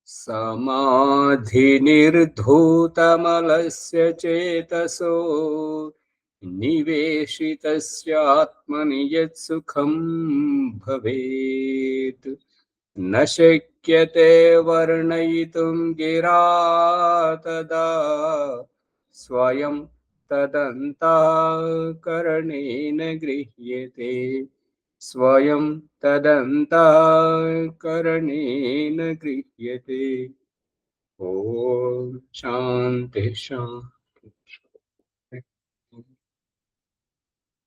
समाधिनिर्धूतमलस्य चेतसो निवेशितस्यात्मनि यत्सुखं भवेत् न शक्यते वर्णयितुं गिरा तदा स्वयं तदन्तःकरणेन गृह्यते स्वयं तदन्तःकरणेन गृह्यते। ఓం శాంతి శాంతి.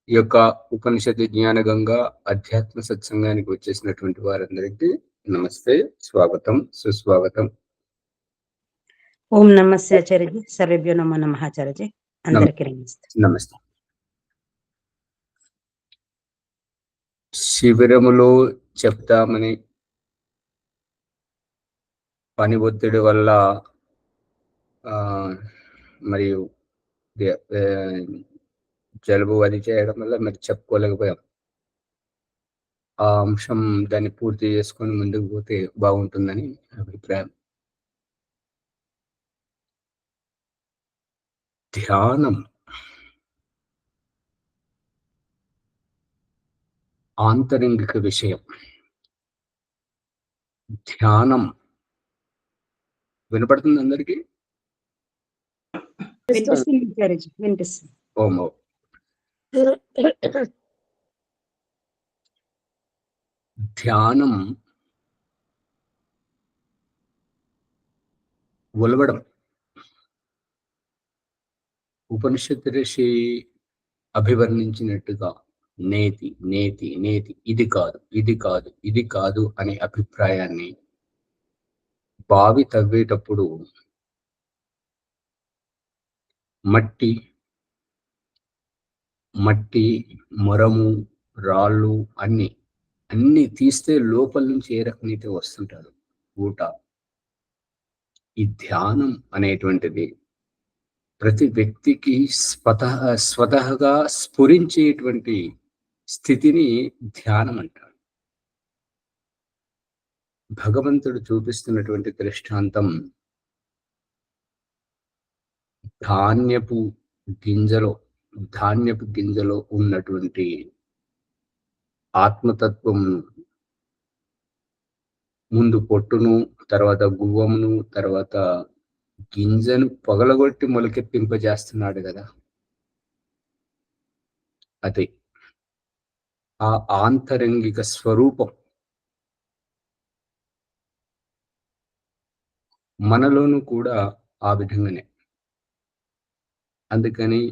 ఈ యొక్క ఉపనిషత్తు జ్ఞాన గంగా అధ్యాత్మ సత్సంగానికి వచ్చేసినటువంటి వారందరికీ నమస్తే, స్వాగతం, సుస్వాగతం. ఓం నమస్తే ఆచార్యజీ. సర్వేభ్యో నమో నమః ఆచార్యజీ. అందరికీ నమస్తే. నమస్తే. శిబిరములో చెప్తామని పని ఒత్తిడి వల్ల మరియు జలుబు అది చేయడం వల్ల మరి చెప్పుకోలేకపోయాం. ఆ అంశం దాన్ని పూర్తి చేసుకొని ముందుకు పోతే బాగుంటుందని అభిప్రాయం. ధ్యానం ఆంతరింగిక విషయం. ధ్యానం వినపడుతుంది అందరికీ? వినిపిస్తుంది. ఓం. ధ్యానం ఒలవడం. ఉపనిషత్తు ఋషి అభివర్ణించినట్టుగా నేతి నేతి నేతి, ఇది కాదు ఇది కాదు ఇది కాదు అనే అభిప్రాయాన్ని బావి తవ్వేటప్పుడు మట్టి మట్టి మొరము రాళ్ళు అన్ని తీస్తే లోపల నుంచి ఏ రకమైతే వస్తుంటారు ఊట. ఈ ధ్యానం అనేటువంటిది ప్రతి వ్యక్తికి స్వతహగా స్ఫురించేటువంటి స్థితిని ధ్యానం అంటారు. భగవంతుడు చూపిస్తున్నటువంటి దృష్టాంతం ధాన్యపు గింజలో ఉన్నటువంటి ఆత్మతత్వం ముందు పొట్టును, తర్వాత గువ్వమును, తర్వాత గింజను పగలగొట్టి మొలకెత్తింపజేస్తున్నాడు కదా. అదే ఆ ఆంతరంగిక స్వరూపం మనలోనూ కూడా ఆ విధంగానే. అందుకని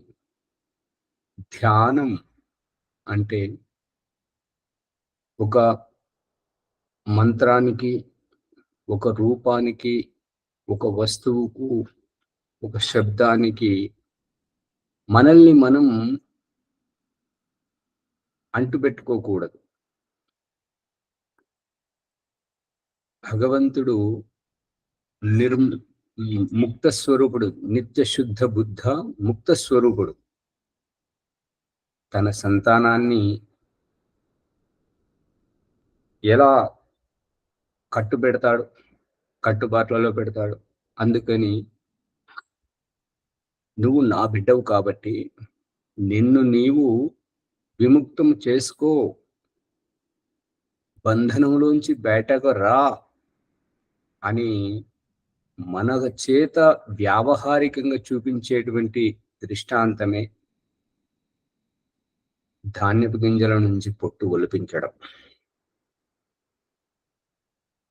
ధ్యానం అంటే ఒక మంత్రానికి, ఒక రూపానికి, ఒక వస్తువుకు, ఒక శబ్దానికి మనల్ని మనం అంటుపెట్టుకోకూడదు. భగవంతుడు ముక్త స్వరూపుడు, నిత్య శుద్ధ బుద్ధ ముక్త స్వరూపుడు. తన సంతానాన్ని ఎలా కట్టుబాట్లలో పెడతాడు. అందుకని నువ్వు నా బిడ్డవు కాబట్టి నిన్ను నీవు విముక్తం చేసుకో, బంధనంలోంచి బయటకు రా అని మన చేత వ్యావహారికంగా చూపించేటువంటి దృష్టాంతమే ధాన్యపు గింజల నుంచి పొట్టు ఒలిపించడం.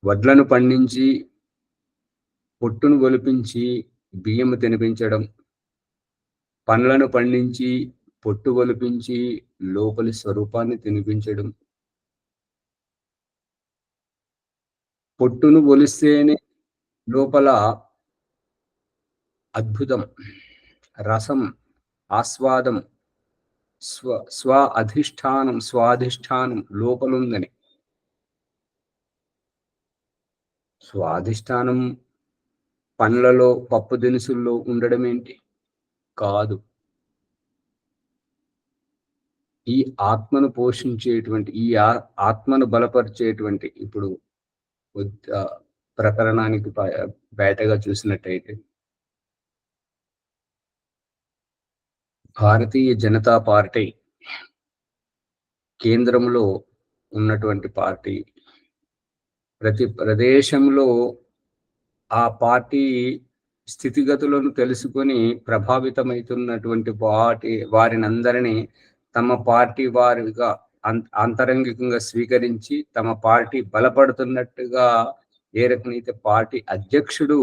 వడ్లను పండించి పొట్టును ఒలిపించి బియ్యము తినిపించడం, పండ్లను పండించి పొట్టు ఒలిపించి లోపలి స్వరూపాన్ని తినిపించడం. పొట్టును ఒలిస్తేనే లోపల అద్భుతం, రసం, ఆస్వాదం, స్వాధిష్టానం లోపలుందని. స్వాధిష్టానం పండ్లలో, పప్పు దినుసుల్లో ఉండడం ఏంటి? కాదు. ఈ ఆత్మను పోషించేటువంటి, ఈ ఆత్మను బలపరిచేటువంటి, ఇప్పుడు ప్రకరణానికి బయటగా చూసినట్టయితే భారతీయ జనతా పార్టీ కేంద్రంలో ఉన్నటువంటి పార్టీ. ప్రతి ప్రదేశంలో ఆ పార్టీ స్థితిగతులను తెలుసుకొని ప్రభావితమైతున్నటువంటి వారినందరినీ తమ పార్టీ వారిగా అంతరంగికంగా స్వీకరించి తమ పార్టీ బలపడుతున్నట్టుగా ఏ రకమైతే పార్టీ అధ్యక్షుడు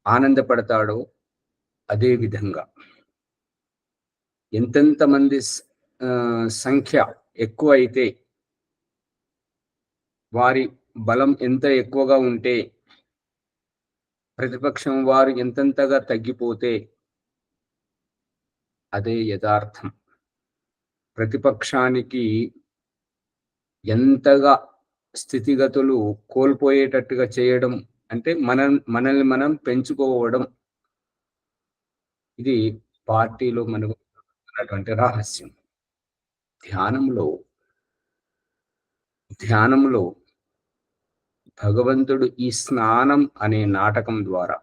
ఆనందపడతాడో అదే విధంగా ఎంతెంత మంది సంఖ్య ఎక్కువ అయితే వారి బలం ఎంత ఎక్కువగా ఉంటే ప్రతిపక్షం వారు ఎంతెంతగా తగ్గిపోతే అదే యథార్థం. ప్రతిపక్షానికి ఎంతగా స్థితిగతులు కోల్పోయేటట్టుగా చేయడం అంటే మనల్ని మనం పెంచుకోవడం. ఇది పార్టీలో మనకు ఉన్నటువంటి రహస్యం. ధ్యానంలో భగవంతుడు ఈ స్నానం అనే నాటకం ద్వారా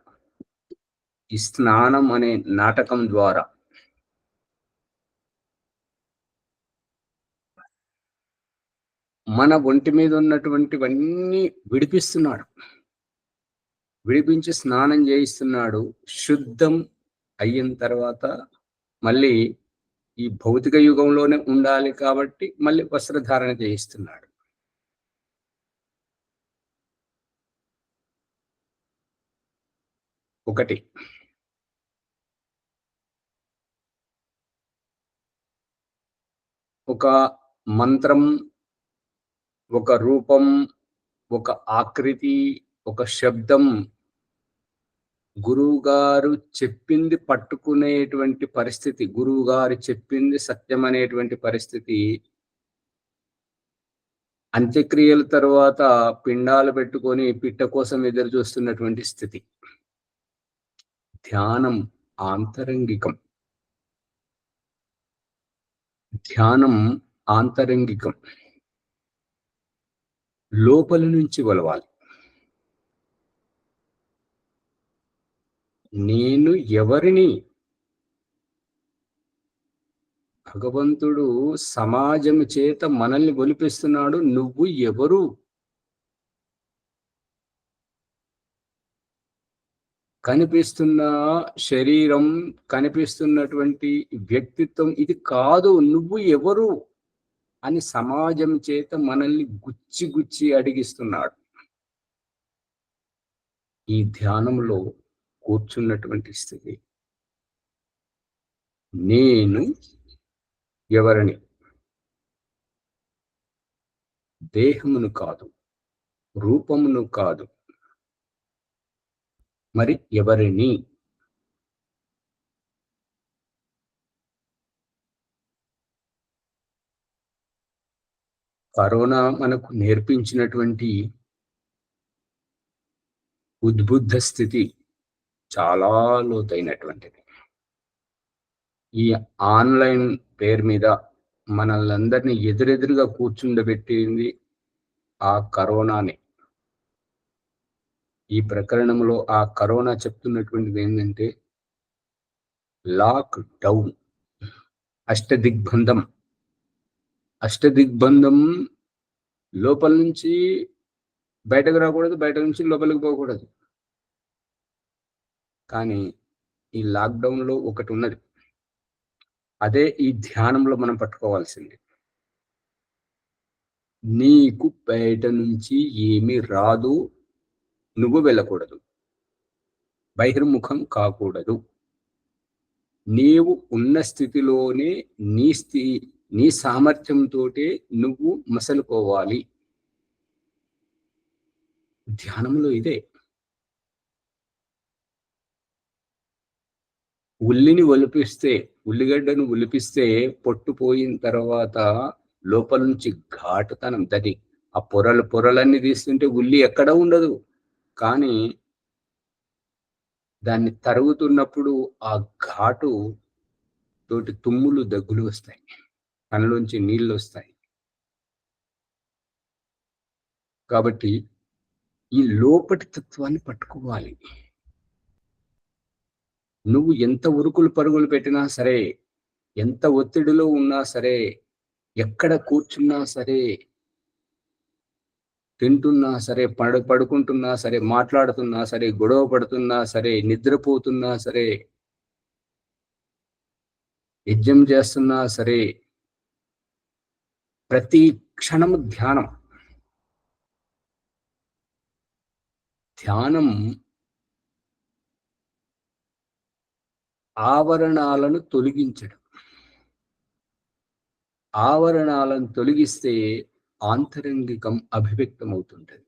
మన ఒంటి మీద ఉన్నటువంటివన్నీ విడిపించి స్నానం చేయిస్తున్నాడు. శుద్ధం అయిన తర్వాత మళ్ళీ ఈ భౌతిక యుగంలోనే ఉండాలి కాబట్టి మళ్ళీ వస్త్రధారణ చేయిస్తున్నాడు. ఒకటి ఒక మంత్రం, ఒక రూపం, ఒక ఆకృతి, ఒక శబ్దం గురువుగారు చెప్పింది పట్టుకునేటువంటి పరిస్థితి, గురువుగారు చెప్పింది సత్యం అనేటువంటి పరిస్థితి అంత్యక్రియల తర్వాత పిండాలు పెట్టుకొని పిట్ట కోసం ఎదురు చూస్తున్నటువంటి స్థితి. ధ్యానం ఆంతరంగికం, లోపలి నుంచి వలవాలి. నేను ఎవరిని? భగవంతుడు సమాజం చేత మనల్ని ఒలిపిస్తున్నాడు. నువ్వు ఎవరు? కనిపిస్తున్న శరీరం, కనిపిస్తున్నటువంటి వ్యక్తిత్వం ఇది కాదు. నువ్వు ఎవరు అని సమాజం చేత మనల్ని గుచ్చి అడిగిస్తున్నాడు. ఈ ధ్యానంలో కూర్చున్నటువంటి స్థితి, నేను ఎవరిని? దేహమును కాదు, రూపమును కాదు, మరి ఎవరిని? కరోనా మనకు నేర్పించినటువంటి ఉద్బుద్ధ స్థితి చాలా లోతైనటువంటిది. ఈ ఆన్లైన్ పేరు మీద మనల్ని అందరినీ ఎదురెదురుగా కూర్చుండబెట్టింది ఆ కరోనాని. ఈ ప్రకరణంలో ఆ కరోనా చెప్తున్నటువంటిది ఏంటంటే లాక్ డౌన్, అష్టదిగ్బంధం. లోపల నుంచి బయటకు రాకూడదు, బయట నుంచి లోపలికి పోకూడదు. కానీ ఈ లాక్డౌన్లో ఒకటి ఉన్నది, అదే ఈ ధ్యానంలో మనం పట్టుకోవాల్సింది. నీకు బయట నుంచి ఏమీ రాదు, నువ్వు వెళ్ళకూడదు, బహిర్ముఖం కాకూడదు. నీవు ఉన్న స్థితిలోనే నీ సామర్థ్యంతో నువ్వు మసలుకోవాలి. ధ్యానంలో ఇదే. ఉల్లిగడ్డను ఒలిపిస్తే పొట్టు పోయిన తర్వాత లోపల నుంచి ఘాటుతనం, ఆ పొరలన్నీ తీస్తుంటే ఉల్లి ఎక్కడ ఉండదు. కానీ దాన్ని తరుగుతున్నప్పుడు ఆ ఘాటు తోటి తుమ్ములు, దగ్గులు వస్తాయి, కళ్ళలోంచి నీళ్ళు వస్తాయి. కాబట్టి ఈ లోపటి తత్వాన్ని పట్టుకోవాలి. నువ్వు ఎంత ఉరుకులు పరుగులు పెట్టినా సరే, ఎంత ఒత్తిడిలో ఉన్నా సరే, ఎక్కడ కూర్చున్నా సరే, తింటున్నా సరే, పడుకుంటున్నా సరే, మాట్లాడుతున్నా సరే, గొడవ పడుతున్నా సరే, నిద్రపోతున్నా సరే, యజ్ఞం చేస్తున్నా సరే, ప్రతి క్షణము ధ్యానం. ధ్యానం ఆవరణాలను తొలగించడం. ఆవరణాలను తొలగిస్తే ఆంతరంగికం అభివ్యక్తమవుతుంటది.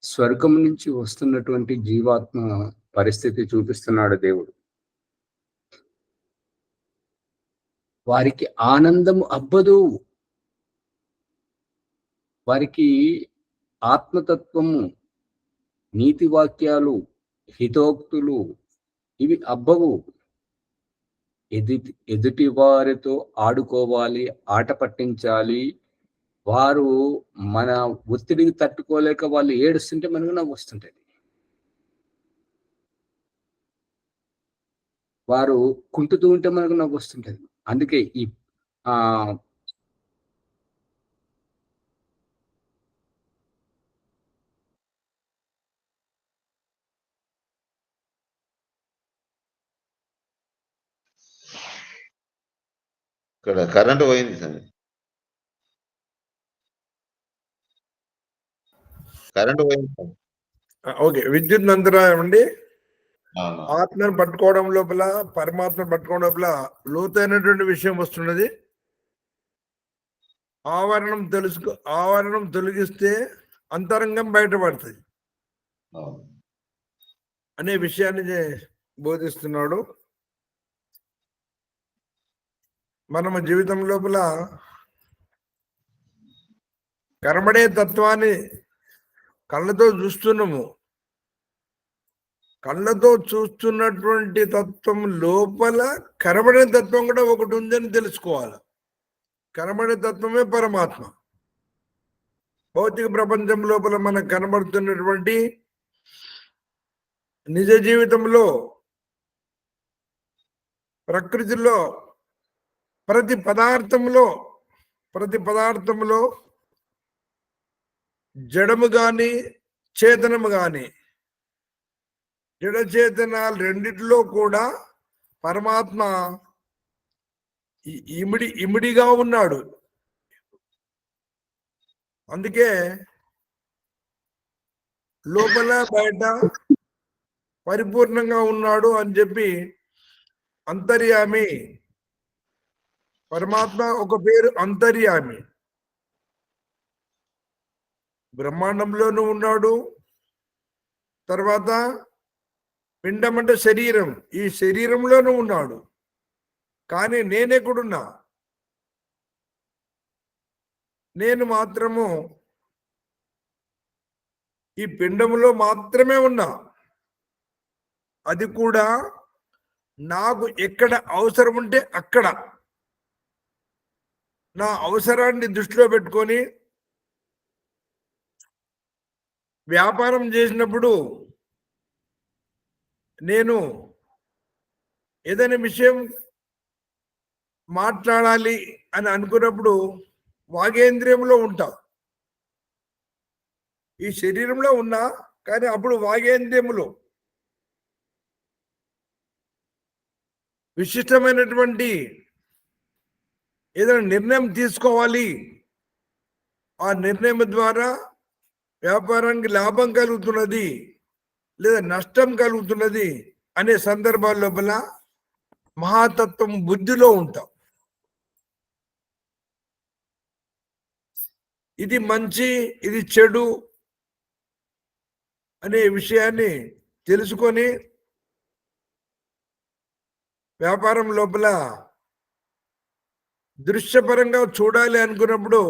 స్వర్గం నుంచి వస్తున్నటువంటి జీవాత్మ పరిస్థితి చూపిస్తున్నాడు దేవుడు. వారికి ఆనందము అబ్బదు. వారికి ఆత్మతత్వము, నీతి వాక్యాలు, హితోక్తులు ఇవి అబ్బవు. ఎదుటి వారితో ఆడుకోవాలి, ఆట పట్టించాలి. వారు మన ఒత్తిడికి తట్టుకోలేక వాళ్ళు ఏడుస్తుంటే మనకు నవ్వు వస్తుంటది. వారు కుంటుతూ ఉంటే మనకు నవ్వు వస్తుంటది. అందుకే ఈ ఇక్కడ కరెంట్ పోయింది సార్. కరెంట్ పోయింది సార్. ఓకే, విద్యుత్ అంతరాయం అండి. ఆత్మను పట్టుకోవడం లోపల, పరమాత్మను పట్టుకోవడం లోపల లోతైనటువంటి విషయం వస్తున్నది. ఆవరణం తొలగిస్తే అంతరంగం బయటపడుతుంది అనే విషయాన్ని బోధిస్తున్నాడు. మనము జీవితం లోపల కనబడే తత్వాన్ని కళ్ళతో చూస్తున్నాము. కళ్ళతో చూస్తున్నటువంటి తత్వం లోపల కనబడే తత్వం కూడా ఒకటి ఉందని తెలుసుకోవాలి. కనబడే తత్వమే పరమాత్మ. భౌతిక ప్రపంచం లోపల మనకు కనబడుతున్నటువంటి నిజ జీవితంలో, ప్రకృతిలో ప్రతి పదార్థంలో జడము గాని చేతనము గాని, జడ చేతనాలు రెండిట్లో కూడా పరమాత్మ ఇమిడిగా ఉన్నాడు. అందుకే లోపల బయట పరిపూర్ణంగా ఉన్నాడు అని చెప్పి అంతర్యామి, పరమాత్మ ఒక పేరు అంతర్యామి. బ్రహ్మాండంలోనూ ఉన్నాడు. తర్వాత పిండం అంటే శరీరం, ఈ శరీరంలోనూ ఉన్నాడు. కానీ నేనెక్కడున్నా? నేను మాత్రము ఈ పిండములో మాత్రమే ఉన్నా. అది కూడా నాకు ఎక్కడ అవసరం ఉంటే అక్కడ, నా అవసరాన్ని దృష్టిలో పెట్టుకొని వ్యాపారం చేసినప్పుడు, నేను ఏదైనా విషయం మాట్లాడాలి అని అనుకున్నప్పుడు వాగేంద్రియంలో ఉంటా. ఈ శరీరంలో ఉన్నా కానీ అప్పుడు వాగేంద్రియములో విశిష్టమైనటువంటి ఏదైనా నిర్ణయం తీసుకోవాలి. ఆ నిర్ణయం ద్వారా వ్యాపారానికి లాభం కలుగుతున్నది లేదా నష్టం కలుగుతున్నది అనే సందర్భాల లోపల మహాతత్వం బుద్ధిలో ఉంటాం. ఇది మంచి, ఇది చెడు అనే విషయాన్ని తెలుసుకొని వ్యాపారం లోపల దృశ్యపరంగా చూడాలి అనుకున్నప్పుడు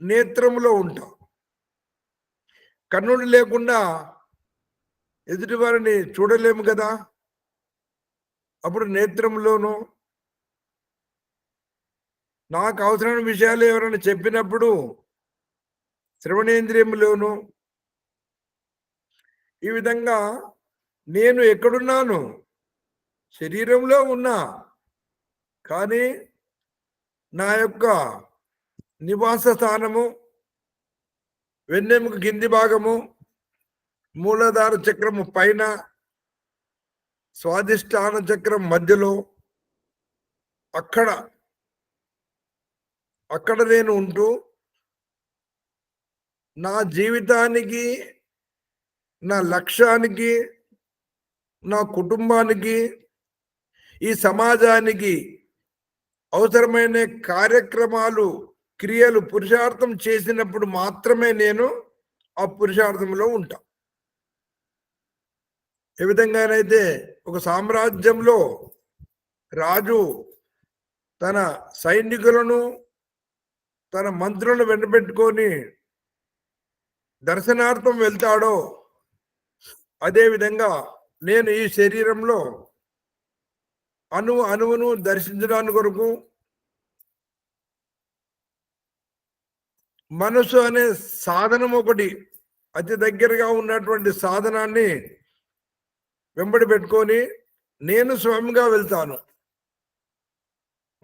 నేత్రములో ఉంటాం. కన్నులు లేకుండా ఎదుటి వారిని చూడలేము కదా, అప్పుడు నేత్రంలోనూ నాకు అవసరమైన విషయాలు ఎవరైనా చెప్పినప్పుడు శ్రవణేంద్రియంలోను ఈ విధంగా నేను ఎక్కడున్నాను, శరీరంలో ఉన్నా, కానీ నా యొక్క నివాస స్థానము వెన్నెముక కింది భాగము, మూలాధార చక్రము పైన, స్వాధిష్టాన చక్రం మధ్యలో, అక్కడ నేను ఉంటూ నా జీవితానికి, నా లక్ష్యానికి, నా కుటుంబానికి, ఈ సమాజానికి అవసరమైన కార్యక్రమాలు, క్రియలు పురుషార్థం చేసినప్పుడు మాత్రమే నేను ఆ పురుషార్థంలో ఉంటా. ఏ విధంగానైతే ఒక సామ్రాజ్యంలో రాజు తన సైనికులను, తన మంత్రులను వెంటబెట్టుకొని దర్శనార్థం వెళ్తాడో, అదేవిధంగా నేను ఈ శరీరంలో అణువును దర్శించడానికి కొరకు మనసు అనే సాధనం, ఒకటి అతి దగ్గరగా ఉన్నటువంటి సాధనాన్ని వెంబడి పెట్టుకొని నేను స్వయంగా వెళ్తాను.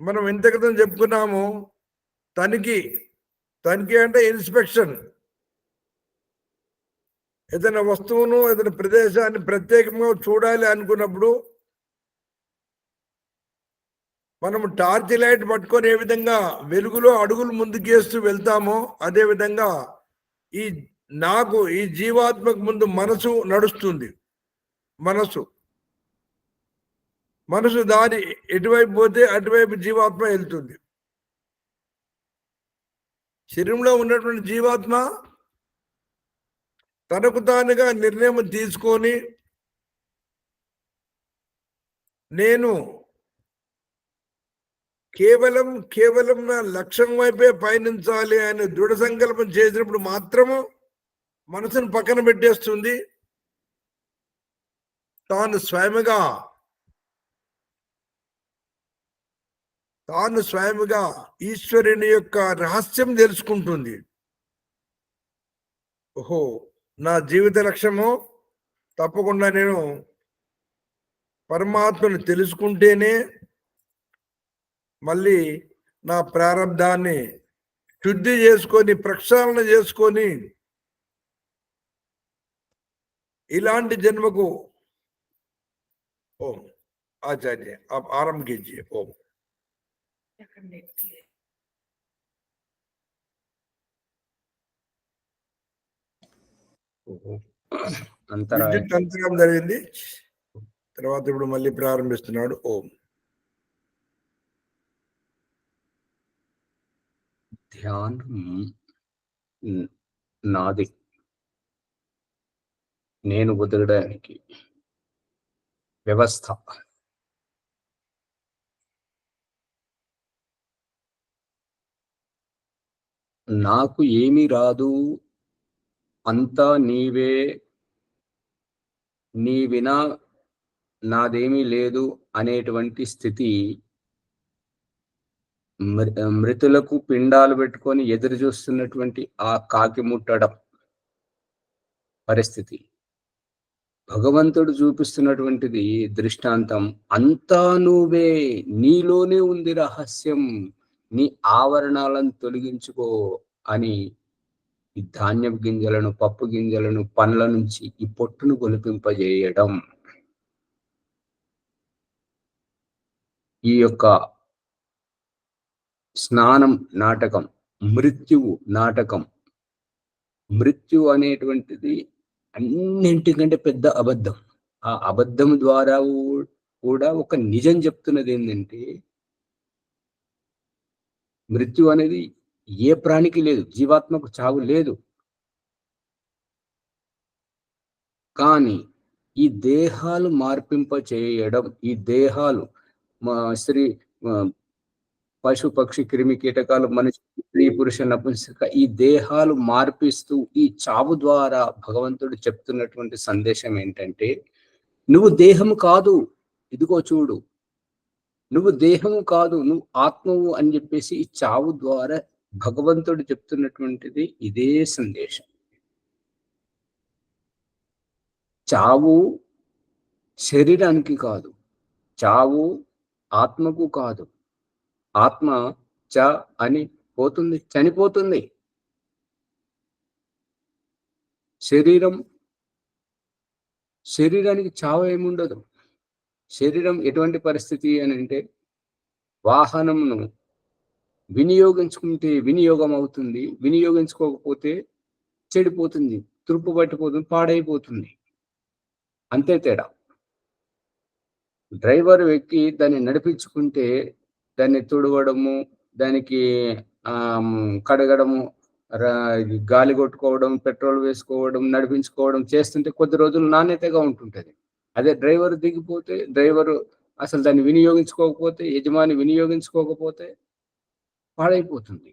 మనం ఎంత క్రితం చెప్పుకున్నాము, తనిఖీ అంటే ఇన్స్పెక్షన్. ఏదైనా వస్తువును, ఏదైనా ప్రదేశాన్ని ప్రత్యేకంగా చూడాలి అనుకున్నప్పుడు మనం టార్చ్ లైట్ పట్టుకొని ఏ విధంగా వెలుగులో అడుగులు ముందుకేస్తూ వెళ్తామో, అదే విధంగా ఈ జీవాత్మకు ముందు మనసు నడుస్తుంది. మనసు దారి ఎటువైపు పోతే అటువైపు జీవాత్మ వెళ్తుంది. శరీరంలో ఉన్నటువంటి జీవాత్మ తనకు తానుగా నిర్ణయం తీసుకొని నేను కేవలం నా లక్ష్యం వైపే పయనించాలి అని దృఢ సంకల్పం చేసినప్పుడు మాత్రము మనసును పక్కన పెట్టేస్తుంది. తాను స్వయముగా ఈశ్వరుని యొక్క రహస్యం తెలుసుకుంటుంది. ఓహో, నా జీవిత లక్ష్యము తప్పకుండా నేను పరమాత్మను తెలుసుకుంటేనే మళ్ళీ నా ప్రారంధాన్ని శుద్ధి చేసుకొని, ప్రక్షాళన చేసుకొని, ఇలాంటి జన్మకు ఓం ఆచార్య ఆరంభ कीजिए. ఓం విద్యుత్ అంతరం జరిగింది. తర్వాత ఇప్పుడు మళ్ళీ ప్రారంభిస్తున్నాడు. ఓం. ధ్యానం నాది, నేను బతకడానికి వ్యవస్థ. నాకు ఏమీ రాదు, అంతా నీవే, నీ వినా నాదేమీ లేదు అనేటువంటి స్థితి మృతులకు పిండాలు పెట్టుకొని ఎదురు చూస్తున్నటువంటి ఆ కాకి ముట్టడం పరిస్థితి. భగవంతుడు చూపిస్తున్నటువంటిది దృష్టాంతం, అంతా నువ్వే, నీలోనే ఉంది రహస్యం, నీ ఆవరణాలను తొలగించుకో అని ఈ ధాన్యపు గింజలను, పప్పు గింజలను, పండ్ల నుంచి ఈ పొట్టును గొలిపింపజేయడం. ఈ యొక్క స్నానం నాటకం, మృత్యువు నాటకం. మృత్యు అనేటువంటిది అన్నింటికంటే పెద్ద అబద్ధం. ఆ అబద్ధం ద్వారా కూడా ఒక నిజం చెప్తున్నది ఏంటంటే, మృత్యు అనేది ఏ ప్రాణికి లేదు, జీవాత్మకు చావు లేదు. కానీ ఈ దేహాలు మార్పింప చేయడం, ఈ దేహాలు పశు పక్షి క్రిమి కీటకాలు, మనిషి, స్త్రీ పురుష నపుంసక, ఈ దేహాలు మార్పిస్తూ ఈ చావు ద్వారా భగవంతుడు చెప్తున్నటువంటి సందేశం ఏంటంటే, నువ్వు దేహం కాదు, ఇదిగో చూడు, నువ్వు దేహము కాదు, నువ్వు ఆత్మవు అని చెప్పేసి ఈ చావు ద్వారా భగవంతుడు చెప్తున్నటువంటిది ఇదే సందేశం. చావు శరీరానికి కాదు, చావు ఆత్మకు కాదు. ఆత్మ చ అని పోతుంది, చనిపోతుంది. శరీరానికి చావు ఏముండదు. శరీరం ఎటువంటి పరిస్థితి అని అంటే, వాహనమును వినియోగించుకుంటే వినియోగం అవుతుంది, వినియోగించుకోకపోతే చెడిపోతుంది, తురుపు పట్టిపోతుంది, పాడైపోతుంది. అంతే తేడా. డ్రైవర్ ఎక్కి దాన్ని నడిపించుకుంటే దాన్ని తుడవడము, దానికి కడగడము, గాలి కొట్టుకోవడం, పెట్రోల్ వేసుకోవడం, నడిపించుకోవడం చేస్తుంటే కొద్ది రోజులు నాణ్యతగా ఉంటుంటది. అదే డ్రైవర్ దిగిపోతే, డ్రైవరు అసలు దాన్ని వినియోగించుకోకపోతే, యజమాని వినియోగించుకోకపోతే పాడైపోతుంది.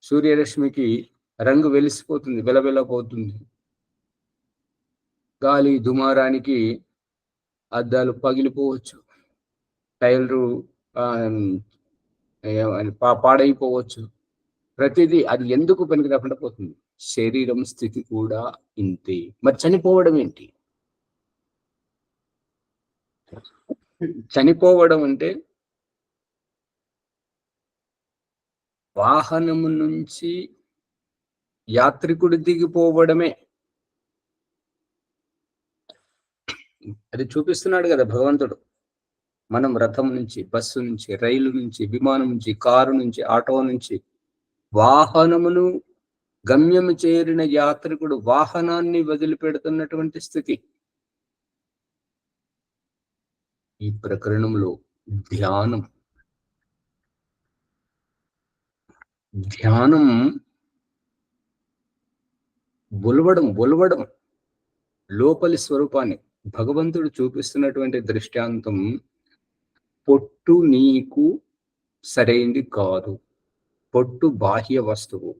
సూర్యరశ్మికి రంగు వెలిసిపోతుంది, వెలవెలపోతుంది. గాలి దుమారానికి అద్దాలు పగిలిపోవచ్చు, టైర్లు పాడైపోవచ్చు. ప్రతిదీ అది ఎందుకు పనికి రాకుండా పోతుంది. శరీరం స్థితి కూడా ఇంతే. మరి చనిపోవడం ఏంటి? చనిపోవడం అంటే వాహనము నుంచి యాత్రికుడు దిగిపోవడమే. అది చూపిస్తున్నాడు కదా భగవంతుడు. మనం రథం నుంచి, బస్సు నుంచి, రైలు నుంచి, విమానం నుంచి, కారు నుంచి, ఆటో నుంచి, వాహనమును గమ్యము చేరిన యాత్రికుడు వాహనాన్ని వదిలిపెడుతున్నటువంటి స్థితి. ఈ ప్రకరణంలో ధ్యానం బొలవడం లోపలి స్వరూపాన్ని భగవంతుడు చూపిస్తున్నటువంటి దృష్టాంతం. పొట్టు నీకు సరైంది కాదు, పొట్టు బాహ్య వస్తువు,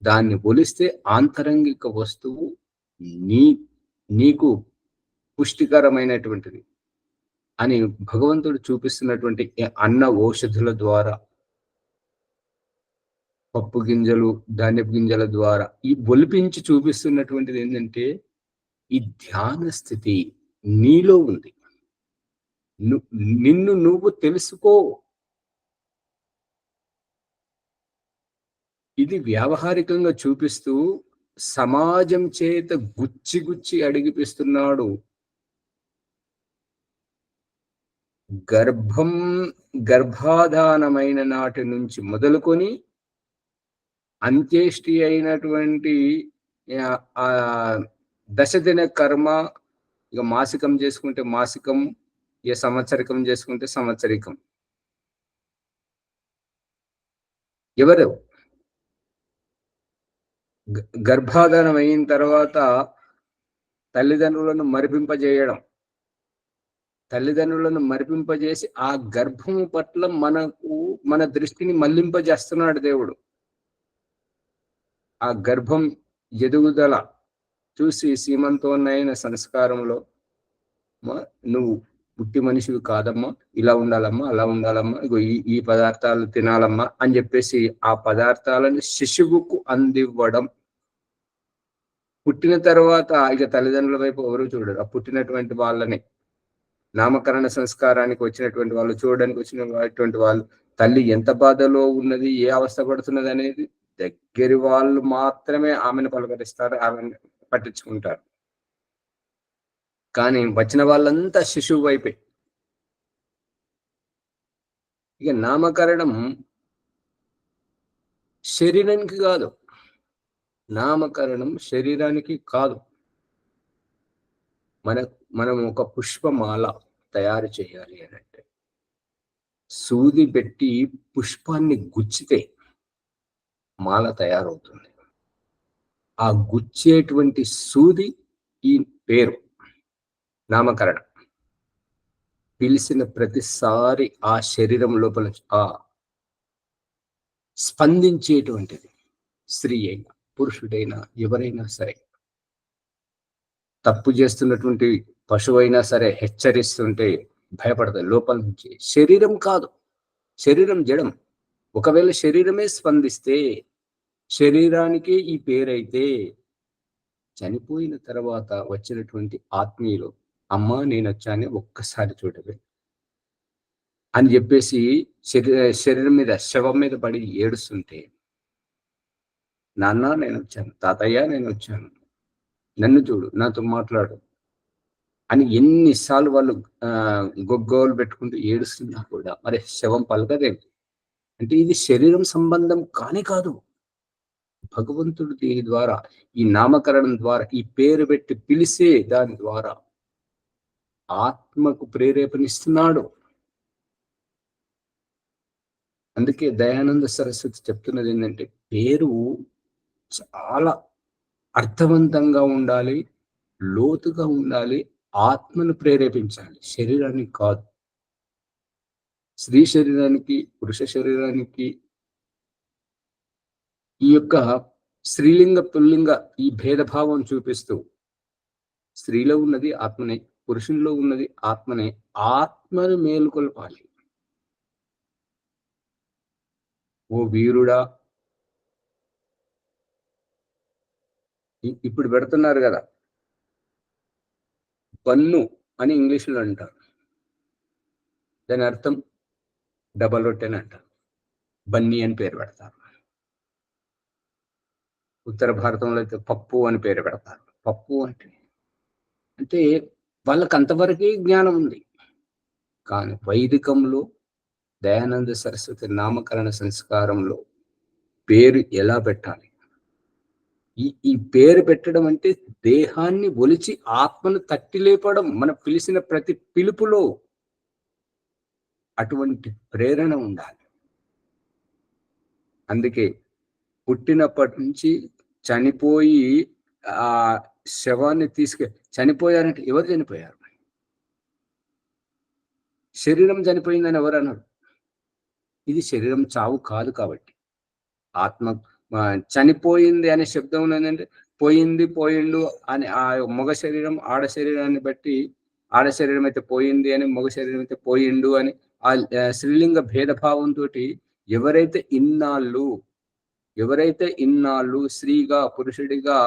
దాన్ని ఒలిస్తే ఆంతరంగిక వస్తువు నీకు పుష్టికరమైనటువంటిది అని భగవంతుడు చూపిస్తున్నటువంటి అన్న ఔషధుల ద్వారా, పప్పు గింజలు, ధాన్యపు గింజల ద్వారా ఈ ఒలిపించి చూపిస్తున్నటువంటిది ఏంటంటే, ఈ ధ్యాన స్థితి నీలో ఉంది. నిన్ను నువ్వు తెలుసుకో. ఇది వ్యావహారికంగా చూపిస్తూ సమాజం చేత గుచ్చి అడిగిపిస్తున్నాడు. గర్భాధానమైన నాటి నుంచి మొదలుకొని అంత్యేష్టి అయినటువంటి దశదిన కర్మ, ఇక మాసికం చేసుకుంటే మాసికం, ఇక సంవత్సరికం చేసుకుంటే సంవత్సరికం. ఎవరు గర్భాధానం అయిన తర్వాత తల్లిదండ్రులను మరిపింపజేసి ఆ గర్భము పట్ల మన దృష్టిని మళ్లింపజేస్తున్నాడు దేవుడు. ఆ గర్భం ఎదుగుదల చూసి సీమంతోన్నైన సంస్కారంలో, నువ్వు పుట్టి మనిషివి కాదమ్మా, ఇలా ఉండాలమ్మా, అలా ఉండాలమ్మా, ఇగో ఈ పదార్థాలు తినాలమ్మా అని చెప్పేసి ఆ పదార్థాలను శిశువుకు అందివ్వడం. పుట్టిన తర్వాత ఇక తల్లిదండ్రుల వైపు ఎవరు చూడరు. ఆ పుట్టినటువంటి వాళ్ళని, నామకరణ సంస్కారానికి వచ్చినటువంటి వాళ్ళు, చూడడానికి వచ్చినటువంటి వాళ్ళు, తల్లి ఎంత బాధలో ఉన్నది, ఏ అవస్థ పడుతున్నది అనేది దగ్గరి వాళ్ళు మాత్రమే ఆమెను పలకరిస్తారు, ఆమెను పట్టించుకుంటారు. కానీ వచ్చిన వాళ్ళంతా శిశువు వైపే. ఇక నామకరణం శరీరానికి కాదు, నామకరణం శరీరానికి కాదు. మనం ఒక పుష్పమాల తయారు చేయాలి అని అంటే, సూది పెట్టి పుష్పాన్ని గుచ్చితే మాల తయారవుతుంది. ఆ గుచ్చేటువంటి సూది ఈ పేరు నామకరణం. పిలిచిన ప్రతిసారి ఆ శరీరం లోపల స్పందించేటువంటిది. స్త్రీ అయినా పురుషుడైనా ఎవరైనా సరే, తప్పు చేస్తున్నటువంటి పశువైనా సరే హెచ్చరిస్తుంటే భయపడతాయి లోపల నుంచి. శరీరం కాదు, శరీరం జడం. ఒకవేళ శరీరమే స్పందిస్తే, శరీరానికే ఈ పేరైతే, చనిపోయిన తర్వాత వచ్చినటువంటి ఆత్మీయులు అమ్మా నేను వచ్చాను ఒక్కసారి చూడవే అని చెప్పేసి శరీరం మీద, శవం మీద పడి ఏడుస్తుంటే, నాన్న నేను వచ్చాను, తాతయ్య నేను వచ్చాను, నన్ను చూడు, నాతో మాట్లాడు అని ఎన్నిసార్లు వాళ్ళు గొగ్గోలు పెట్టుకుంటూ ఏడుస్తున్నా కూడా మరి శవం పలకదేమి. అంటే ఇది శరీరం సంబంధం కానే కాదు. భగవంతుడు దీని ద్వారా, ఈ నామకరణం ద్వారా, ఈ పేరు పెట్టి పిలిసే దాని ద్వారా ఆత్మకు ప్రేరేపణిస్తున్నాడు. అందుకే దయానంద సరస్వతి చెప్తున్నది ఏంటంటే, పేరు చాలా అర్థవంతంగా ఉండాలి, లోతుగా ఉండాలి, ఆత్మను ప్రేరేపించాలి, శరీరానికి కాదు. స్త్రీ శరీరానికి, పురుష శరీరానికి ఈ యొక్క స్త్రీలింగ పుల్లింగ ఈ భేదభావం చూపిస్తూ, స్త్రీలో ఉన్నది ఆత్మనే, పురుషుల్లో ఉన్నది ఆత్మనే, ఆత్మను మేలుకొల్పాలి. ఓ వీరుడా, ఇప్పుడు పెడుతున్నారు కదా బన్ను అని ఇంగ్లీష్లో అంటారు. దాని అర్థం డబల్ రొట్టె అని అంటారు. బన్నీ అని పేరు పెడతారు. ఉత్తర భారతంలో అయితే పప్పు అని పేరు పెడతారు. పప్పు అంటే వాళ్ళకి అంతవరకే జ్ఞానం ఉంది. కానీ వైదికంలో దయానంద సరస్వతి నామకరణ సంస్కారంలో పేరు ఎలా పెట్టాలి, ఈ పేరు పెట్టడం అంటే దేహాన్ని ఒలిచి ఆత్మను తట్టి లేపడం. మనం పిలిచిన ప్రతి పిలుపులో అటువంటి ప్రేరణ ఉండాలి. అందుకే పుట్టినప్పటి నుంచి చనిపోయి ఆ శవాన్ని చనిపోయారంటే ఎవరు చనిపోయారు? శరీరం చనిపోయిందని ఎవరు అన్నారు? ఇది శరీరం చావు కాదు. కాబట్టి ఆత్మ చనిపోయింది అనే శబ్దం ఏంటంటే పోయింది, పోయిండు అని ఆ మగ శరీరం ఆడ శరీరాన్ని బట్టి, ఆడ శరీరం అయితే పోయింది అని, మగ శరీరం అయితే పోయిండు అని ఆ స్త్రీలింగ భేదభావంతో ఎవరైతే ఇన్నాళ్ళు స్త్రీగా పురుషుడిగా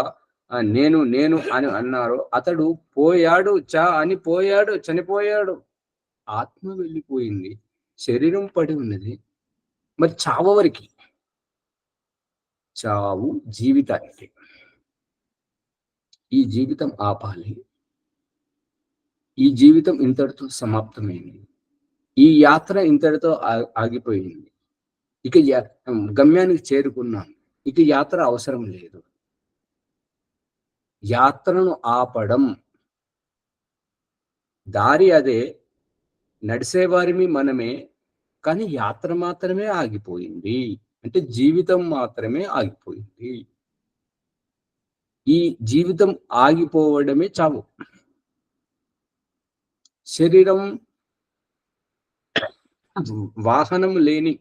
నేను నేను అని అన్నారో అతడు పోయాడు, చనిపోయాడు. ఆత్మ వెళ్ళిపోయింది, శరీరం పడి ఉన్నది. మరి చావరికి చావు జీవితానికి. ఈ జీవితం ఆపాలి, ఈ జీవితం ఇంతటితో సమాప్తమైంది, ఈ యాత్ర ఇంతటితో ఆగిపోయింది, ఇక గమ్యానికి చేరుకున్నాం, ఇక యాత్ర అవసరం లేదు. యాత్రను ఆపడం దారి అదే, నడిసేవారిని మనమే, కానీ యాత్ర మాత్రమే ఆగిపోయింది. అంటే జీవితం మాత్రమే ఆగిపోయింది. ఈ జీవితం ఆగిపోవడమే చావు. శరీరం వాహనం లేని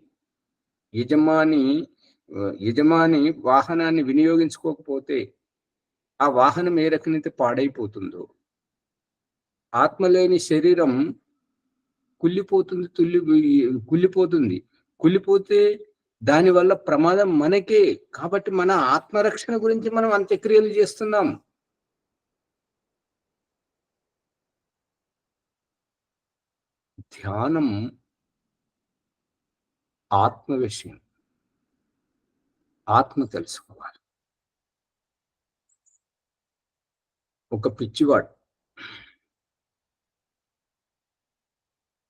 యజమాని వాహనాన్ని వినియోగించుకోకపోతే ఆ వాహనం ఏ రకమైతే పాడైపోతుందో, ఆత్మ లేని శరీరం కుళ్ళిపోతే దానివల్ల ప్రమాదం మనకే. కాబట్టి మన ఆత్మరక్షణ గురించి మనం అంత్యక్రియలు చేస్తున్నాం. ధ్యానం ఆత్మ విషయం, ఆత్మ తెలుసుకోవాలి. ఒక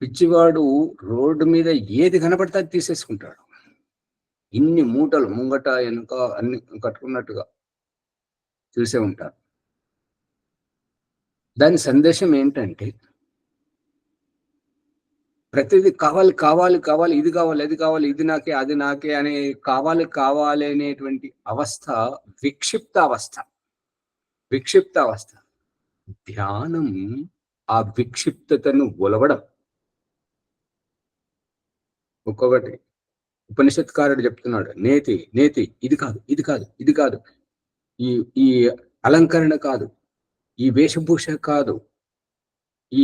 పిచ్చివాడు రోడ్డు మీద ఏది కనపడితే అది తీసేసుకుంటాడు. ఇన్ని మూటలు ముంగట వెనుక అన్ని కట్టుకున్నట్టుగా చూసే ఉంటారు. దాని సందేశం ఏంటంటే ప్రతిదీ కావాలి, ఇది కావాలి, అది కావాలి, ఇది నాకే, అది నాకే అనే కావాలి అనేటువంటి అవస్థ విక్షిప్త అవస్థ. ధ్యానం ఆ విక్షిప్తతను ఒలవడం. ఒక్కొక్కటి ఉపనిషత్కారుడు చెప్తున్నాడు, నేతి ఇది కాదు, ఈ అలంకరణ కాదు, ఈ వేషభూష కాదు, ఈ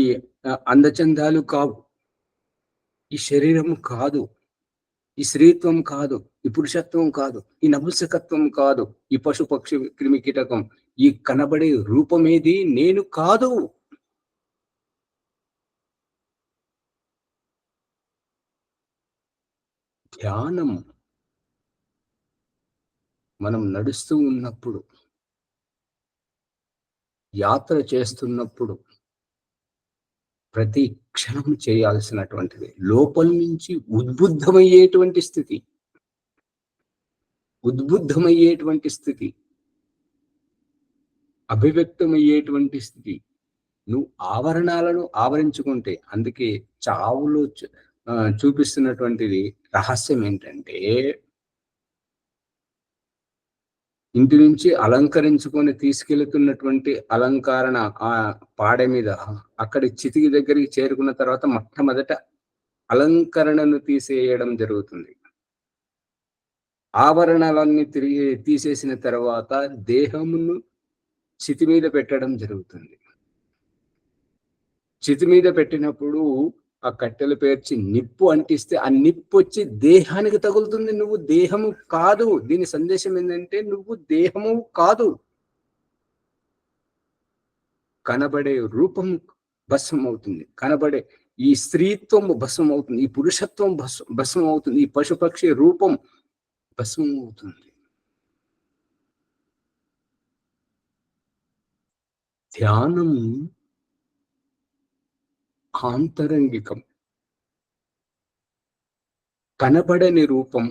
అందచందాలు కావు, ఈ శరీరం కాదు, ఈ స్త్రీత్వం కాదు, ఈ పురుషత్వం కాదు, ఈ నపుంసకత్వం కాదు, ఈ పశు పక్షి క్రిమి కీటకం, ఈ కనబడే రూపమేది నేను కాదు. ధ్యానం మనం నడుస్తూ ఉన్నప్పుడు, యాత్ర చేస్తున్నప్పుడు ప్రతి క్షణం చేయాల్సినటువంటిది. లోపల నుంచి ఉద్బుద్ధమయ్యేటువంటి స్థితి, ఉద్బుద్ధమయ్యేటువంటి స్థితి, అభివ్యక్తమయ్యేటువంటి స్థితి. నువ్వు ఆవరణాలను ఆవరించుకుంటే, అందుకే చావులో చూపిస్తున్నటువంటిది రహస్యం ఏంటంటే, ఇంటి నుంచి అలంకరించుకొని తీసుకెళ్తున్నటువంటి అలంకరణ ఆ పాడె మీద అక్కడి చితికి దగ్గరికి చేరుకున్న తర్వాత మొట్టమొదట అలంకరణను తీసేయడం జరుగుతుంది. ఆవరణలన్నీ తిరిగి తీసేసిన తర్వాత దేహమును చితి మీద పెట్టడం జరుగుతుంది. చితి మీద పెట్టినప్పుడు ఆ కట్టెలు పేర్చి నిప్పు అంటిస్తే ఆ నిప్పు వచ్చి దేహానికి తగులుతుంది. నువ్వు దేహము కాదు. దీని సందేశం ఏంటంటే నువ్వు దేహము కాదు. కనబడే రూపం భస్మం అవుతుంది, కనబడే ఈ స్త్రీత్వం భస్మం అవుతుంది, ఈ పురుషత్వం భస్మం అవుతుంది, ఈ పశుపక్షి రూపం భస్మం అవుతుంది. ధ్యానం ఆంతరంగికం. కనబడని రూపం,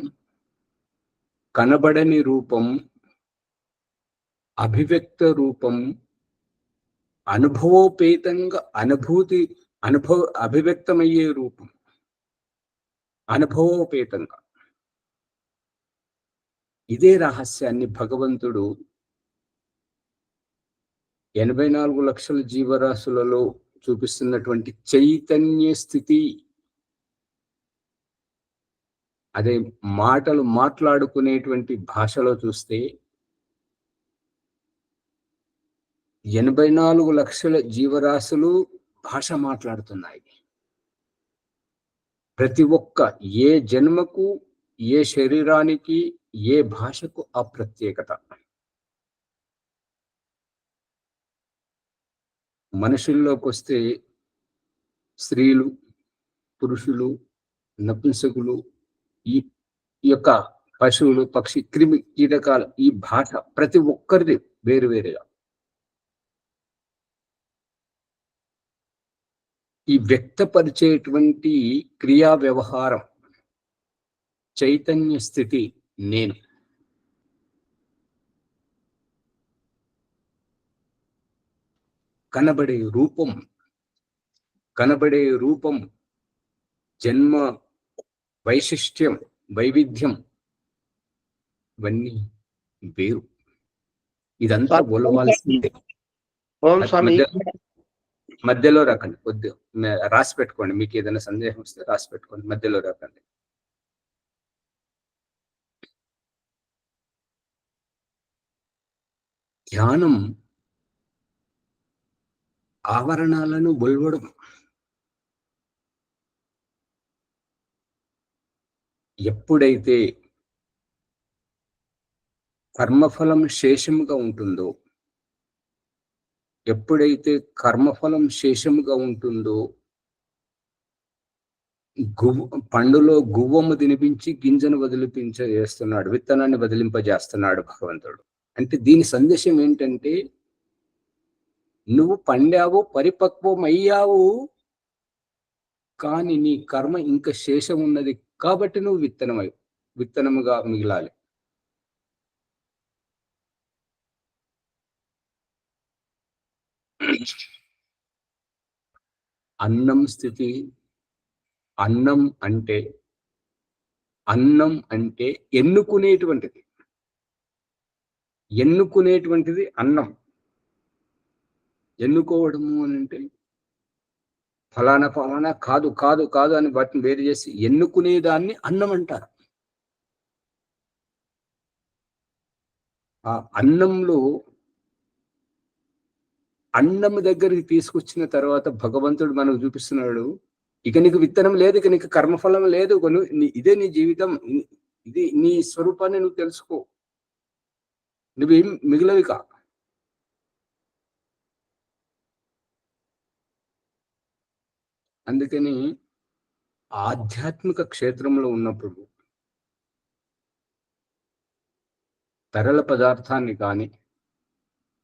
కనబడని రూపం, అభివ్యక్త రూపం, అనుభవోపేతంగా అభివ్యక్తమయ్యే రూపం, అనుభవోపేతంగా. ఇదే రహస్యాన్ని భగవంతుడు 84 లక్షల జీవరాశులలో చూపిస్తున్నటువంటి చైతన్య స్థితి. అదే మాటలు మాట్లాడుకునేటువంటి భాషలో చూస్తే 84 లక్షల జీవరాశులు భాష మాట్లాడుతున్నాయి. ప్రతి ఒక్క ఏ జన్మకు, ఏ శరీరానికి, ఏ భాషకు ఆ ప్రత్యేకత. మనుషుల్లోకి వస్తే స్త్రీలు, పురుషులు, నపుంసకులు, ఈ యొక్క పశువులు, పక్షి, క్రిమి కీటకాలు, ఈ భాష ప్రతి ఒక్కరిది వేరువేరుగా. ఈ వ్యక్తపరిచేటువంటి క్రియా వ్యవహారం, చైతన్య స్థితి నేను. కనబడే రూపం, కనబడే రూపం, జన్మ వైశిష్ట్యం, వైవిధ్యం, ఇవన్నీ వేరు. ఇదంతా ఒలవాల్సిందే. మధ్యలో రాకండి, కొద్దిగా రాసి పెట్టుకోండి. మీకు ఏదైనా సందేహం వస్తే రాసి పెట్టుకోండి, మధ్యలో రాకండి. ధ్యానం ఆవరణాలను బొల్వడం. ఎప్పుడైతే కర్మఫలం శేషముగా ఉంటుందో, ఎప్పుడైతే కర్మఫలం శేషముగా ఉంటుందో, పండులో గువ్వము తినిపించి గింజను వదిలింపజేస్తున్నాడు, విత్తనాన్ని వదిలింపజేస్తున్నాడు భగవంతుడు. అంటే దీని సందేశం ఏంటంటే, నువ్వు పండావు, పరిపక్వం అయ్యావు, కానీ నీ కర్మ ఇంకా శేషం ఉన్నది కాబట్టి నువ్వు విత్తనముగా మిగిలాలి. అన్నం స్థితి. అన్నం అంటే ఎన్నుకునేటువంటిది. ఎన్నుకునేటువంటిది అన్నం. ఎన్నుకోవడము అని అంటే ఫలానా ఫలానా కాదు కాదు కాదు అని వాటిని వేరు చేసి ఎన్నుకునేదాన్ని అన్నం అంటారు. ఆ అన్నంలో అన్నము దగ్గరికి తీసుకొచ్చిన తర్వాత భగవంతుడు మనకు చూపిస్తున్నాడు, ఇక నీకు విత్తనం లేదు, ఇక నీకు కర్మఫలం లేదు, ఇదే నీ జీవితం, ఇది నీ స్వరూపాన్ని నువ్వు తెలుసుకో, నువ్వేం మిగిలవిక. అందుకని ఆధ్యాత్మిక క్షేత్రంలో ఉన్నప్పుడు తరల పదార్థాన్ని కానీ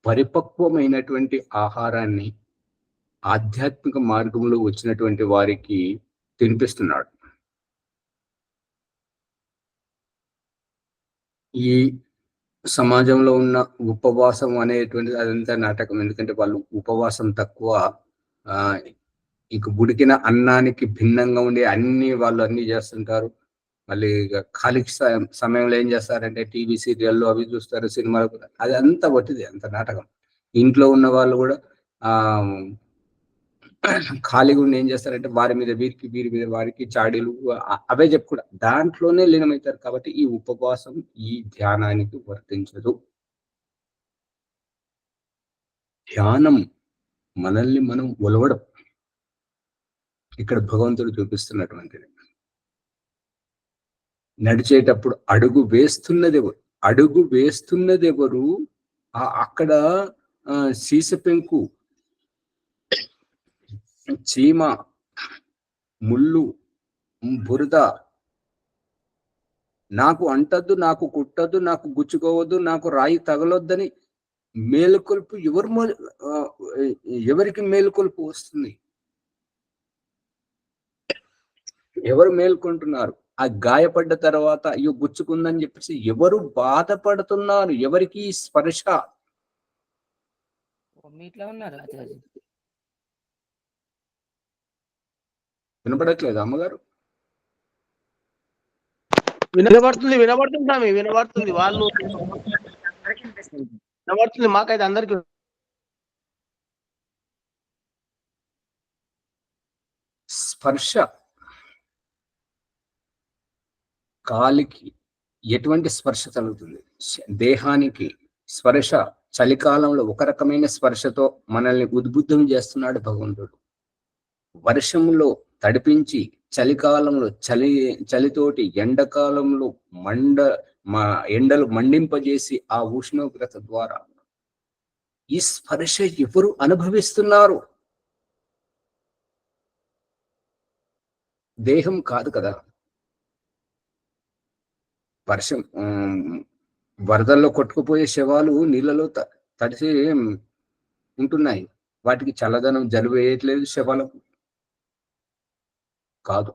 పరిపక్వమైనటువంటి ఆహారాన్ని ఆధ్యాత్మిక మార్గంలో వచ్చినటువంటి వారికి తినిపిస్తున్నాడు. ఈ సమాజంలో ఉన్న ఉపవాసం అనేటువంటిది అదంతా నాటకం. ఎందుకంటే వాళ్ళు ఉపవాసం తక్కువ, ఇక ఉడికిన అన్నానికి భిన్నంగా ఉండే వాళ్ళు అన్ని చేస్తుంటారు. మళ్ళీ ఖాళీ సమయంలో ఏం చేస్తారంటే టీవీ సీరియల్లో అవి చూస్తారు, సినిమాలు, అది అంతా వట్టిది, అంత నాటకం. ఇంట్లో ఉన్న వాళ్ళు కూడా ఖాళీగా ఉండి ఏం చేస్తారంటే వారి మీద వీరికి, వీరి మీద వారికి చాడీలు అవే చెప్పుకుంటా దాంట్లోనే లీనమవుతారు. కాబట్టి ఈ ఉపవాసం ఈ ధ్యానానికి వర్తించదు. ధ్యానం మనల్ని మనం ఒలవడం ఇక్కడ భగవంతుడు చూపిస్తున్నటువంటిది. నడిచేటప్పుడు అడుగు వేస్తున్నది ఎవరు? అక్కడ సీసపెంకు, చీమ, ముళ్ళు, బురద నాకు అంటద్దు, నాకు కుట్టద్దు, నాకు గుచ్చుకోవద్దు, నాకు రాయి తగలొద్దని మేలుకొల్పు ఎవరికి మేలుకొల్పు వస్తుంది? ఎవరు మేల్కొంటున్నారు? ఆ గాయపడ్డ తర్వాత అయ్యో గుచ్చుకుందని చెప్పేసి ఎవరు బాధపడుతున్నారు? ఎవరికి స్పర్శ? వినపడట్లేదు అమ్మగారు? వినబడుతుంది స్వామి, వినబడుతుంది. వాళ్ళు వినబడుతుంది, మాకైతే అందరికి. స్పర్శ కాలికి ఎటువంటి స్పర్శ కలుగుతుంది? దేహానికి స్పర్శ చలికాలంలో ఒక రకమైన స్పర్శతో మనల్ని ఉద్బుద్ధం చేస్తున్నాడు భగవంతుడు. వర్షంలో తడిపించి చలికాలంలో చలితోటి ఎండాకాలంలో ఎండలు మండింపజేసి ఆ ఉష్ణోగ్రత ద్వారా ఈ స్పర్శ ఎవరు అనుభవిస్తున్నారు? దేహం కాదు కదా. వర్షం వరదల్లో కొట్టుకుపోయే శవాలు నీళ్ళలో తడిసి ఉంటున్నాయి. వాటికి చల్లదనం జలుబు వేయట్లేదు శవాలకు కాదు.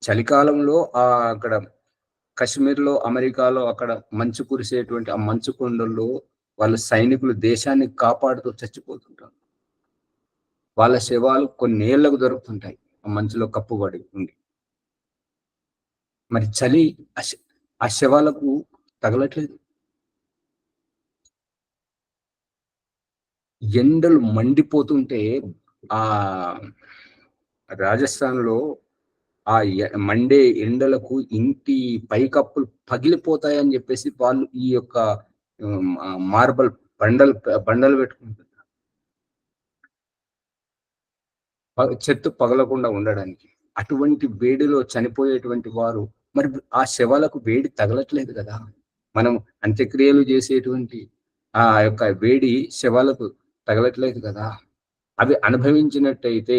చలికాలంలో అక్కడ కశ్మీర్లో, అమెరికాలో అక్కడ మంచు కురిసేటువంటి ఆ మంచు కొండల్లో వాళ్ళ సైనికులు దేశాన్ని కాపాడుతూ చచ్చిపోతుంటారు. వాళ్ళ శవాలు కొన్నేళ్లకు దొరుకుతుంటాయి ఆ మంచులో కప్పుబడి ఉండి. మరి చలి ఆ శవాలకు తగలట్లేదు. ఎండలు మండిపోతుంటే ఆ రాజస్థాన్లో ఆ మండే ఎండలకు ఇంటి పైకప్పులు పగిలిపోతాయని చెప్పేసి వాళ్ళు ఈ యొక్క మార్బల్ బండలు పెట్టుకుంటారు చెత్త పగలకుండా ఉండడానికి. అటువంటి వేడిలో చనిపోయేటువంటి వారు మరి ఆ శవాలకు వేడి తగలట్లేదు కదా. మనం అంత్యక్రియలు చేసేటువంటి ఆ యొక్క వేడి శవాలకు తగలట్లేదు కదా. అవి అనుభవిస్తున్నట్టయితే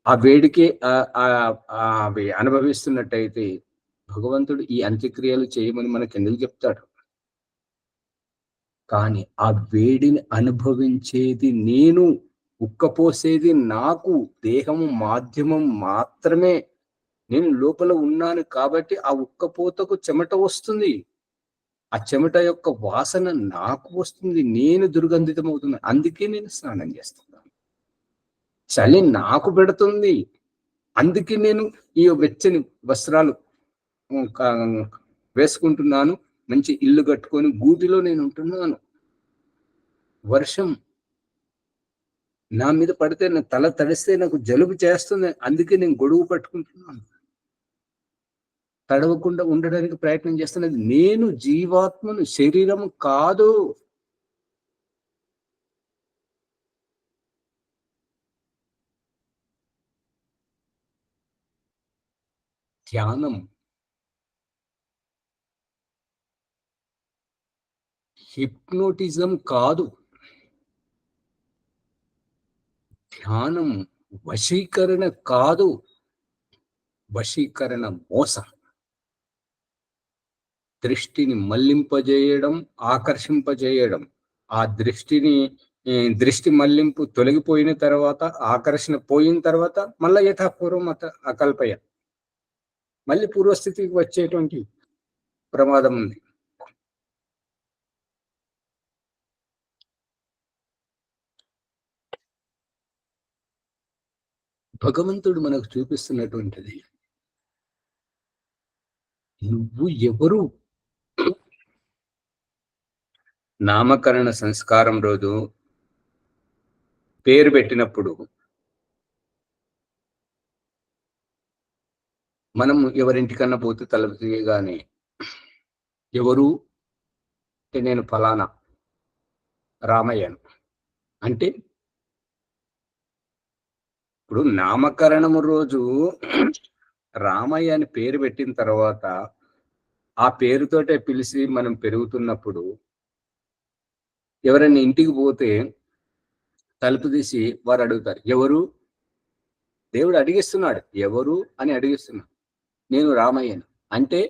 ఆ వేడికి అవి అనుభవిస్తున్నట్టయితే భగవంతుడు ఈ అంత్యక్రియలు చేయమని మనకు ఎందుకు చెప్తాడు? కానీ ఆ వేడిని అనుభవించేది నేను, ఉక్కపోసేది నాకు, దేహము మాధ్యమం మాత్రమే. నేను లోపల ఉన్నాను కాబట్టి ఆ ఉక్కపోతకు చెమట వస్తుంది. ఆ చెమట యొక్క వాసన నాకు వస్తుంది, నేను దుర్గంధితం అవుతున్నా. అందుకే నేను స్నానం చేస్తున్నాను. చలి నాకు పెడుతుంది, అందుకే నేను ఈ వెచ్చని వస్త్రాలు వేసుకుంటున్నాను. మంచి ఇల్లు కట్టుకొని గూటిలో నేను ఉంటున్నాను. వర్షం నా మీద పడితే నా తల తడిస్తే నాకు జలుబు చేస్తుంది, అందుకే నేను గొడుగు పట్టుకుంటున్నాను. తడవకుండా ఉండడానికి ప్రయత్నం చేస్తున్నది. నేను జీవాత్మను, శరీరం కాదు. ధ్యానం, హిప్నోటిజం కాదు. ధ్యానం వశీకరణ కాదు. వశీకరణ మోసం. దృష్టిని మళ్లింపజేయడం, ఆకర్షింపజేయడం. ఆ దృష్టి మళ్లింపు తొలగిపోయిన తర్వాత, ఆకర్షణ పోయిన తర్వాత మళ్ళా యథాపూర్వం అకల్పయ, మళ్ళీ పూర్వస్థితికి వచ్చేటువంటి ప్రమాదం ఉంది. భగవంతుడు మనకు చూపిస్తున్నటువంటిది, నువ్వు ఎవరు? నామకరణ సంస్కారం రోజు పేరు పెట్టినప్పుడు మనం ఎవరింటికన్నా పోతే తలుపు తీయగానే ఎవరు అంటే, నేను ఫలానా రామయ్యను అంటే, ఇప్పుడు నామకరణము రోజు రామయ్య అని పేరు పెట్టిన తర్వాత ఆ పేరుతోటే పిలిచి మనం పెరుగుతున్నప్పుడు ఎవరైనా ఇంటికి పోతే తలుపు తీసి వారు అడుగుతారు, ఎవరు? దేవుడు అడిగిస్తున్నాడు, ఎవరు అని అడిగిస్తున్నాడు. నేను రామయ్యను అంటే,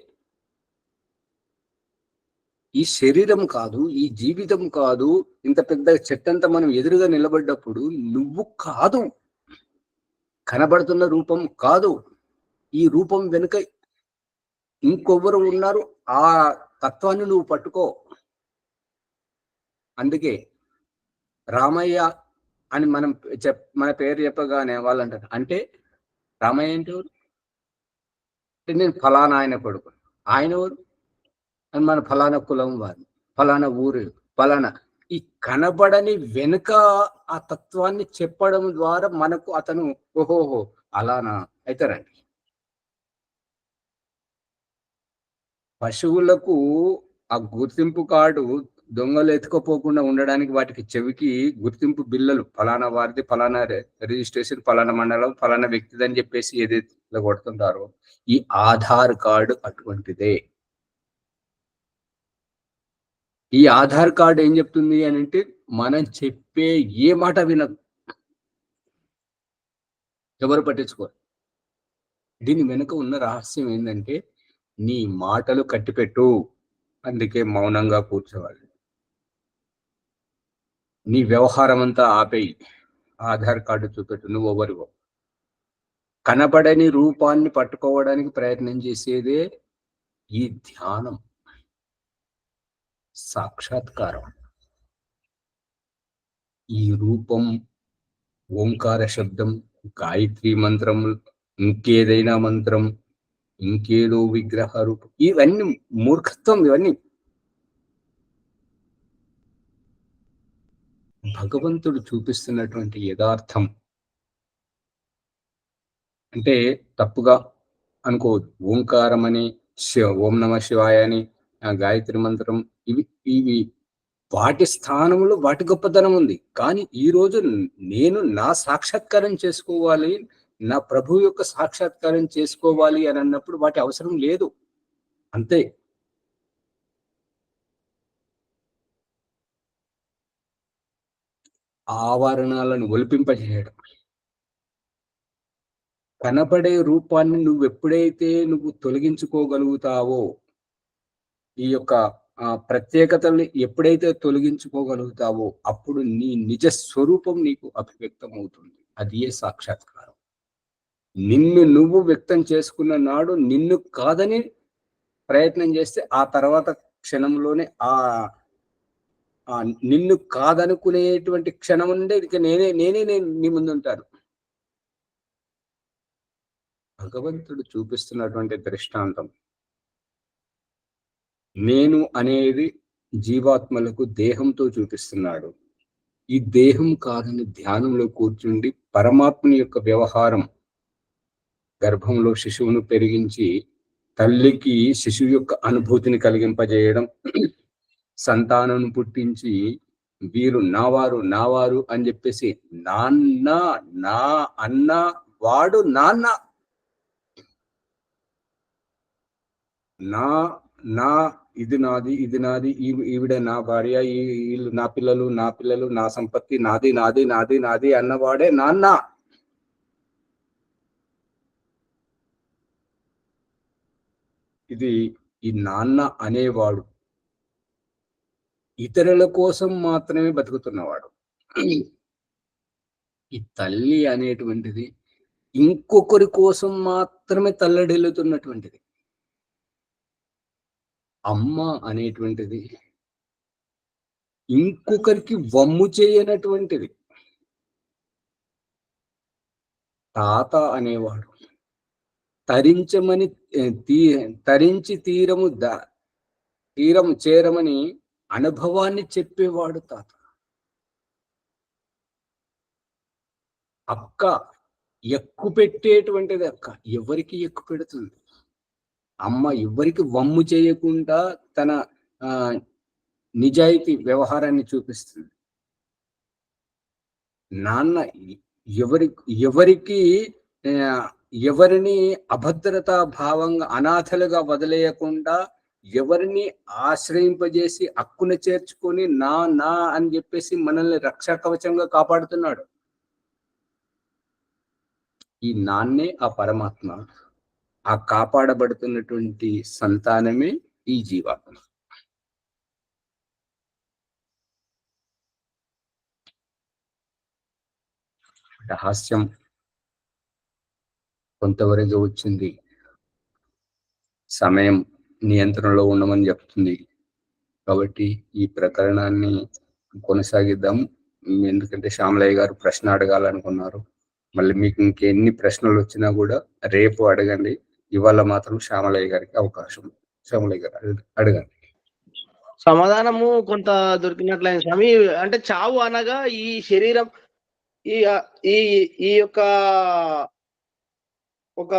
ఈ శరీరం కాదు, ఈ జీవితం కాదు, ఇంత పెద్ద చెట్టంతా మనం ఎదురుగా నిలబడ్డప్పుడు నువ్వు కాదు, కనబడుతున్న రూపం కాదు, ఈ రూపం వెనుక ఇంకొవ్వరు ఉన్నారు. ఆ తత్వాన్ని నువ్వు పట్టుకో. అందుకే రామయ్య అని మనం మన పేరు చెప్పగానే వాళ్ళు అంటారు, అంటే రామయ్య అంటే ఎవరు? అంటే నేను ఫలానా ఆయన కొడుకు. ఆయన ఎవరు? అని మన ఫలానా కులం వారు, ఫలానా ఊరు, ఫలానా. ఈ కనబడని వెనుక ఆ తత్వాన్ని చెప్పడం ద్వారా మనకు అతను ఓహోహో అలానా అవుతారండి. పశువులకు ఆ గుర్తింపు కార్డు దొంగలు ఎత్తుకోపోకుండా ఉండడానికి వాటికి చెవికి గుర్తింపు బిల్లలు, ఫలానా వారిది, ఫలానా రిజిస్ట్రేషన్, ఫలానా మండలం, ఫలానా వ్యక్తిది అని చెప్పేసి ఏదైతే కొడుతుంటారో, ఈ ఆధార్ కార్డు అటువంటిదే. ఈ ఆధార్ కార్డు ఏం చెప్తుంది అని అంటే, మనం చెప్పే ఏ మాట వినదు, ఎవరు పట్టించుకోరు. దీని వెనుక ఉన్న రహస్యం ఏంటంటే, నీ మాటలు కట్టిపెట్టు, అందుకే మౌనంగా కూర్చోవాలి. నీ వ్యవహారం అంతా ఆపేయి, ఆధార్ కార్డు చూపెట్టు, నువ్వు ఎవరివో. కనబడని రూపాన్ని పట్టుకోవడానికి ప్రయత్నం చేసేదే ఈ ధ్యానం, సాక్షాత్కారం. ఈ రూపం, ఓంకార శబ్దం, గాయత్రి మంత్రం, ఇంకేదైనా మంత్రం, ఇంకేదో విగ్రహ రూపం, ఇవన్నీ మూర్ఖత్వం. ఇవన్నీ భగవంతుడు చూపిస్తున్నటువంటి యథార్థం. అంటే తప్పుగా అనుకోవద్దు. ఓంకారం అని, ఓం నమ శివాయ అని, గాయత్రి మంత్రం, ఇవి వాటి స్థానంలో వాటి గొప్పతనం ఉంది. కానీ ఈ రోజు నేను నా సాక్షాత్కారం చేసుకోవాలి, నా ప్రభు యొక్క సాక్షాత్కారం చేసుకోవాలి అని అన్నప్పుడు వాటి అవసరం లేదు, అంతే. ఆవరణాలను ఒలిపింపజేయడం, కనపడే రూపాన్ని నువ్వు తొలగించుకోగలుగుతావో, ఈ యొక్క ప్రత్యేకతల్ని ఎప్పుడైతే తొలగించుకోగలుగుతావో అప్పుడు నీ నిజ స్వరూపం నీకు అభివ్యక్తం అవుతుంది. అది ఏ సాక్షాత్కారం. నిన్ను నువ్వు వ్యక్తం చేసుకున్న నాడు నిన్ను కాదని ప్రయత్నం చేస్తే ఆ తర్వాత క్షణంలోనే ఆ నిన్ను కాదనుకునేటువంటి క్షణం ఉండే ఇక నేనే నీ ముందుంటాను. భగవంతుడు చూపిస్తున్నటువంటి దృష్టాంతం, నేను అనేది జీవాత్మలకు దేహంతో చూపిస్తున్నాడు. ఈ దేహం కాదని ధ్యానంలో కూర్చుండి పరమాత్మని యొక్క వ్యవహారం, గర్భంలో శిశువును పెరిగించి తల్లికి శిశువు యొక్క అనుభూతిని కలిగింపజేయడం, సంతానం పుట్టించి వీరు నావారు అని చెప్పేసి నాన్న, నా అన్న, వాడు నాన్న, నా ఇది నాది, ఈవిడ నా భార్య, వీళ్ళు నా పిల్లలు, నా సంపత్తి నాది అన్నవాడే నాన్న. ఇది ఈ నాన్న అనేవాడు ఇతరుల కోసం మాత్రమే బతుకుతున్నవాడు. ఈ తల్లి అనేటువంటిది ఇంకొకరి కోసం మాత్రమే తల్లడిల్లుతున్నటువంటిది. అమ్మ అనేటువంటిది ఇంకొకరికి వమ్ము చేయనటువంటిది. తాత అనేవాడు తరించి తీరము చేరమని అనుభవాన్ని చెప్పేవాడు తాత. అక్క ఎక్కు పెట్టేటువంటిది. అక్క ఎవరికి ఎక్కు పెడుతుంది? అమ్మ ఎవరికి వమ్ము చేయకుండా తన నిజాయితీ వ్యవహారాన్ని చూపిస్తుంది. నాన్న ఎవరిని అభద్రతా భావంగా అనాథలుగా వదిలేయకుండా ఎవరిని ఆశ్రయింపజేసి అక్కున చేర్చుకొని నా అని చెప్పేసి మనల్ని రక్షా కవచంగా కాపాడుతున్నాడు. ఈ నాన్నే ఆ పరమాత్మ. ఆ కాపాడబడుతున్నటువంటి సంతానమే ఈ జీవాత్మ. రహస్యం కొంతవరకు వచ్చింది. సమయం నియంత్రణలో ఉండమని చెప్తుంది. కాబట్టి ఈ ప్రకరణాన్ని కొనసాగిద్దాం. ఎందుకంటే శ్యామలయ్య గారు ప్రశ్న అడగాలనుకున్నారు. మళ్ళీ మీకు ఇంకెన్ని ప్రశ్నలు వచ్చినా కూడా రేపు అడగండి. ఇవాళ మాత్రం శ్యామలయ్య గారికి అవకాశం. శ్యామలయ్య గారు అడగండి. సమాధానము కొంత దొరికినట్లయింది స్వామి. అంటే చావు అనగా ఈ శరీరం ఈ యొక్క ఒక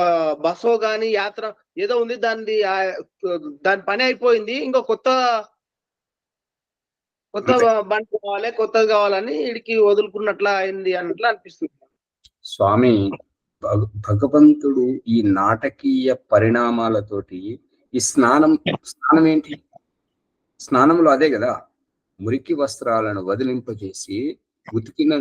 బస్సో గాని యాత్ర ఏదో ఉంది, దాని పని అయిపోయింది, ఇంకో కొత్త బండి కావాలి, కొత్తది కావాలని వీడికి వదులుకున్నట్లా అయింది అన్నట్లు అనిపిస్తుంది స్వామి. భగవంతుడు ఈ నాటకీయ పరిణామాలతోటి ఈ స్నానం ఏంటి? స్నానంలో అదే కదా, మురికి వస్త్రాలను వదిలింపజేసి ఉతికిన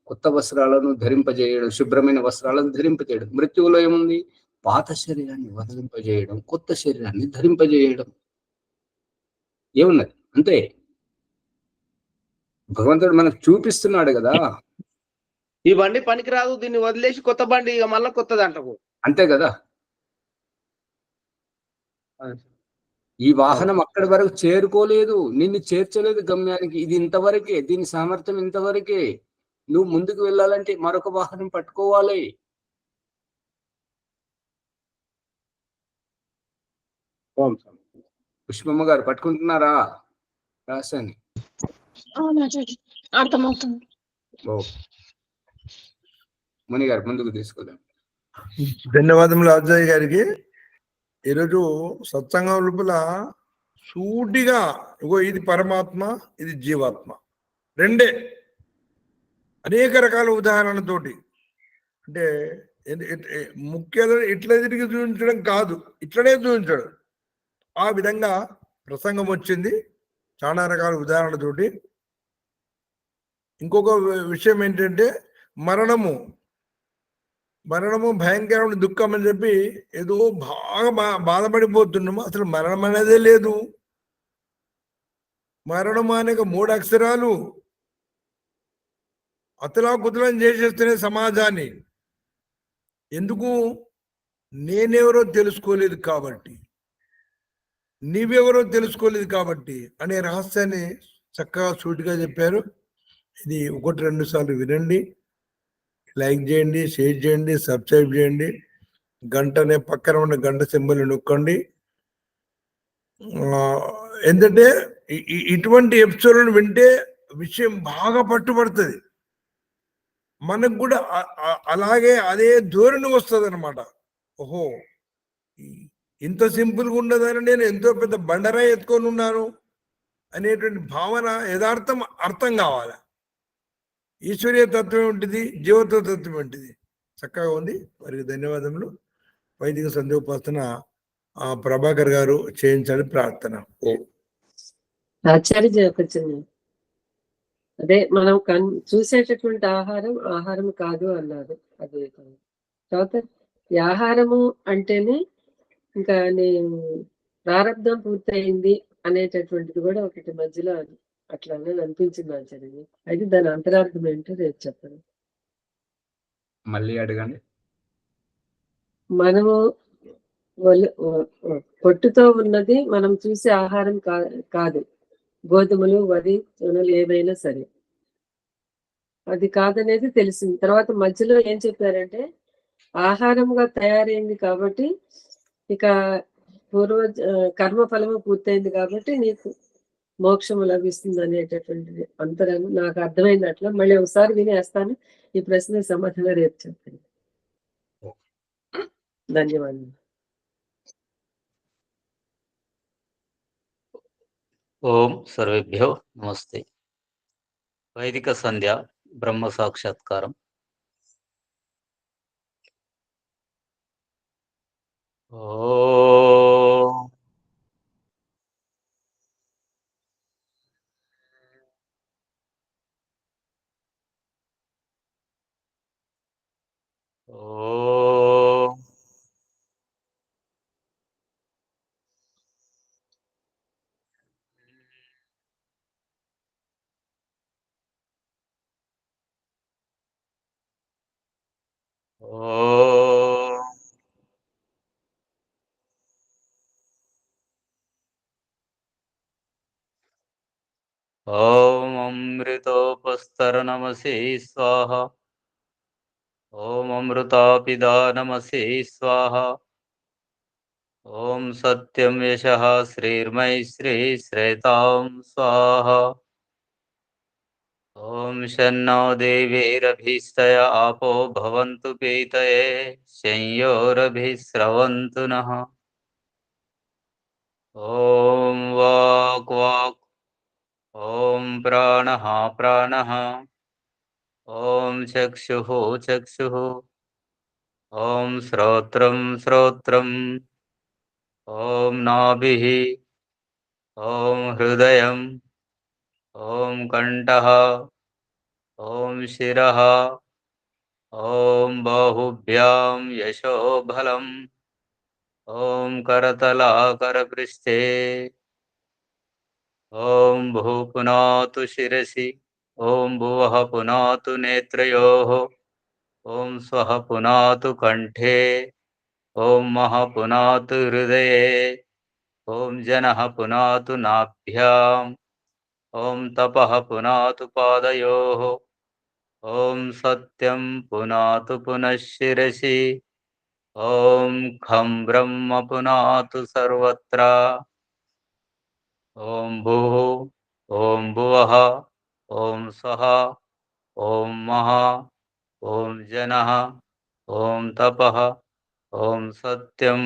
కొత్త వస్త్రాలను ధరింపజేయడం, శుభ్రమైన వస్త్రాలను ధరింపజేయడం. మృత్యువులో ఏముంది? పాత శరీరాన్ని వదిలింపజేయడం, కొత్త శరీరాన్ని ధరింపజేయడం. ఏమున్నది? అంతే. భగవంతుడు మనకు చూపిస్తున్నాడు కదా. ఈ బండి పనికిరాదు, దీన్ని వదిలేసి కొత్త బండి ఇక మళ్ళీ కొత్తది అంటకు. అంతే కదా. ఈ వాహనం అక్కడి వరకు చేరుకోలేదు, నిన్ను చేర్చలేదు గమ్యానికి. ఇది ఇంతవరకే, దీని సామర్థ్యం ఇంతవరకే. నువ్వు ముందుకు వెళ్ళాలంటే మరొక వాహనం పట్టుకోవాలి. పుష్పమ్మ గారు పట్టుకుంటున్నారా? రాశాను. అర్థమవుతుంది. ముని గారు ముందుకు తీసుకుందాం. ధన్యవాదములు అజయ్ గారికి. ఈరోజు సత్సంగం లోపల సూటిగా ఇగో ఇది పరమాత్మ, ఇది జీవాత్మ, రెండే. అనేక రకాల ఉదాహరణతోటి, అంటే ముఖ్యంగా ఇట్లా తిరిగి చూపించడం కాదు, ఇట్లనే చూపించడం. ఆ విధంగా ప్రసంగం వచ్చింది చాలా రకాల ఉదాహరణతోటి. ఇంకొక విషయం ఏంటంటే మరణము భయంకరమైన దుఃఖం అని చెప్పి ఏదో బాగా బాధపడిపోతున్నాము. అసలు మరణం అనేదే లేదు. మరణం అనేక 3 అక్షరాలు అతలాకుతలం చేసేస్తేనే సమాజాన్ని. ఎందుకు? నేనెవరో తెలుసుకోలేదు కాబట్టి, నీవెవరో తెలుసుకోలేదు కాబట్టి అనే రహస్యాన్ని చక్కగా సూటిగా చెప్పారు. ఇది 1-2 సార్లు వినండి, లైక్ చేయండి, షేర్ చేయండి, సబ్స్క్రైబ్ చేయండి. గంటనే పక్కన ఉన్న గంట సింబల్ నొక్కండి. ఎందుకంటే ఇటువంటి ఎపిసోడ్లను వింటే విషయం బాగా పట్టుబడుతుంది. మనకు కూడా అలాగే అదే ధోరణి వస్తుంది అనమాట. ఓహో, ఇంత సింపుల్గా ఉండదని నేను ఎంతో పెద్ద బండరాయి ఎత్తుకొని ఉన్నాను అనేటువంటి భావన యథార్థం అర్థం కావాలి. ఈశ్వరీయ తత్వం ఏంటిది, జీవత్వ తత్వం ఏంటిది, చక్కగా ఉంది. వారికి ధన్యవాదములు. వైదిక సంధ్యోపాసన ప్రభాకర్ గారు చేయించాలని ప్రార్థన. ఆచార్య కొంచెం అదే మనం చూసేటటువంటి ఆహారం కాదు అన్నారు. అదే తర్వాత ఈ ఆహారము అంటేనే ఇంకా నేను ప్రారంభం పూర్తయింది అనేటటువంటిది కూడా ఒకటి మధ్యలో అట్లానే అనిపించింది ఆచార్య. అయితే దాని అంతరార్థం ఏంటో రేపు చెప్పండి. మళ్ళీ అడగండి. మనము పొట్టుతో ఉన్నది మనం చూసే ఆహారం కాదు. గోధుమలు, వరి, జొన్నలు ఏవైనా సరే అది కాదనేది తెలిసింది. తర్వాత మధ్యలో ఏం చెప్పారంటే ఆహారంగా తయారైంది కాబట్టి ఇక కర్మ ఫలము పూర్తయింది కాబట్టి నీకు మోక్షము లభిస్తుంది అనేటటువంటిది అంతరం నాకు అర్థమైనట్లు. మళ్ళీ ఒకసారి వినేస్తాను. ఈ ప్రశ్న సమాధానం రేపు చెప్పండి. ధన్యవాదాలు. ఓం సర్వేభ్యో నమస్తే. వైదిక సంధ్య బ్రహ్మ సాక్షాత్కారం. ఓం అమృతోపస్తరణమసి స్వాహ. ఓం అమృతాపిదానమసి స్వాహ. ఓం సత్యం యశః శ్రీర్మైశ్రీ శ్రేతాం స్వాహ. ఓం శన్నో దేవీరభీష్టయ ఆపో భవంతు పీతయే శంయోరభిస్రవంతు నః. ఓం వాక్ వాక్. ఓం ప్రాణః ప్రాణః. ఓం చక్షుః చక్షుః. ఓం శ్రోత్రం శ్రోత్రం. ఓం నాభిః. ఓం హృదయం. ఓం కంఠః. ఓం శిరః. ఓం బాహుభ్యాం యశోబలం. ఓం కరతలాకరపృష్ఠే. ఓం భూః పునాతు శిరసి. ఓం భువః పునాతు నేత్రయోః. ఓం స్వః పునాతు కంఠే. ఓం మహః పునాతు హృదయే. ఓం జనః పునాతు నాభ్యాం. ఓం తపః పునాతు పాదయోః. ఓం సత్యం పునాతు పునఃశిరసి. ఓం ఖం బ్రహ్మ పునాతు సర్వత్రా. ఓం భూః. ఓం భువః. ఓం స్వః. ఓం మహః. ఓం జనః. ఓం తపః. ఓం సత్యం.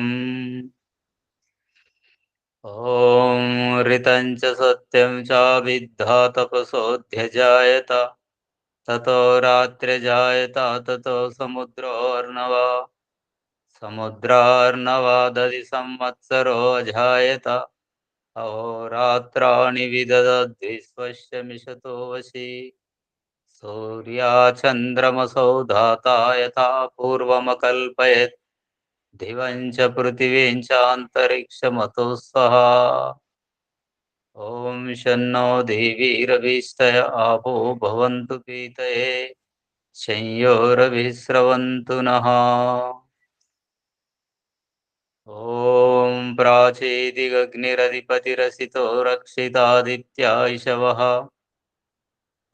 ఓం ఋతం చ సత్యం చాభిద్ధా తపసోऽధ్యజాయత. తతో రాత్ర్యజాయత. తతో సముద్రోర్ణవా. సముద్రార్ణవాదది సంవత్సరో అజాయత. అహోరాత్రాణి విదదద్విశ్వస్య మిషతో వశి. సూర్యాచంద్రమసౌ ధాతా యథా పూర్వమకల్పయత్. దివం చ పృథివీం చ అంతరిక్షమతో స్వః. ఓం శన్నో దేవీరభీష్టయ ఆపో భవంతు పీతయే శంయోరభిస్రవంతు నః. ఓం ప్రాచేదిగగ్నిరధిపతిరసితో రక్షితాదిత్యా ఇషవః.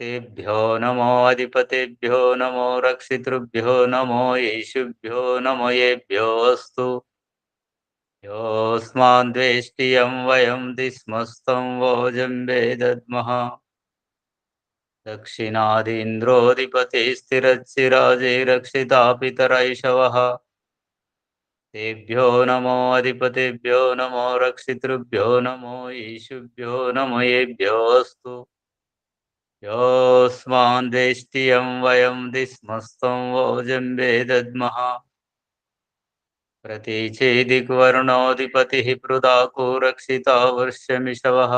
తేభ్యో నమో అధిపతిభ్యో నమో రక్షితృభ్యో నమో యేషుభ్యో నమో యేభ్యో అస్తు. యోస్మాన్ ద్వేష్టియం వయం దిస్మస్తం వోజంబే దద్మః. దక్షిణాదీంద్రోధిపతి స్థిరచ్చిరాజే రక్షితా పితరైషవః. तेभ्यो नमो अधिपतिभ्यो नमो रक्षितृभ्यो नमो ईशुभ्यो नमो येभ्योऽस्तु योऽस्मान् देष्टियं वयं दिस्मस्तं वोजं वेदद्मः प्रतीचेदिक्वर्णोऽधिपतिः पृदाको रक्षिता वर्षमिषवः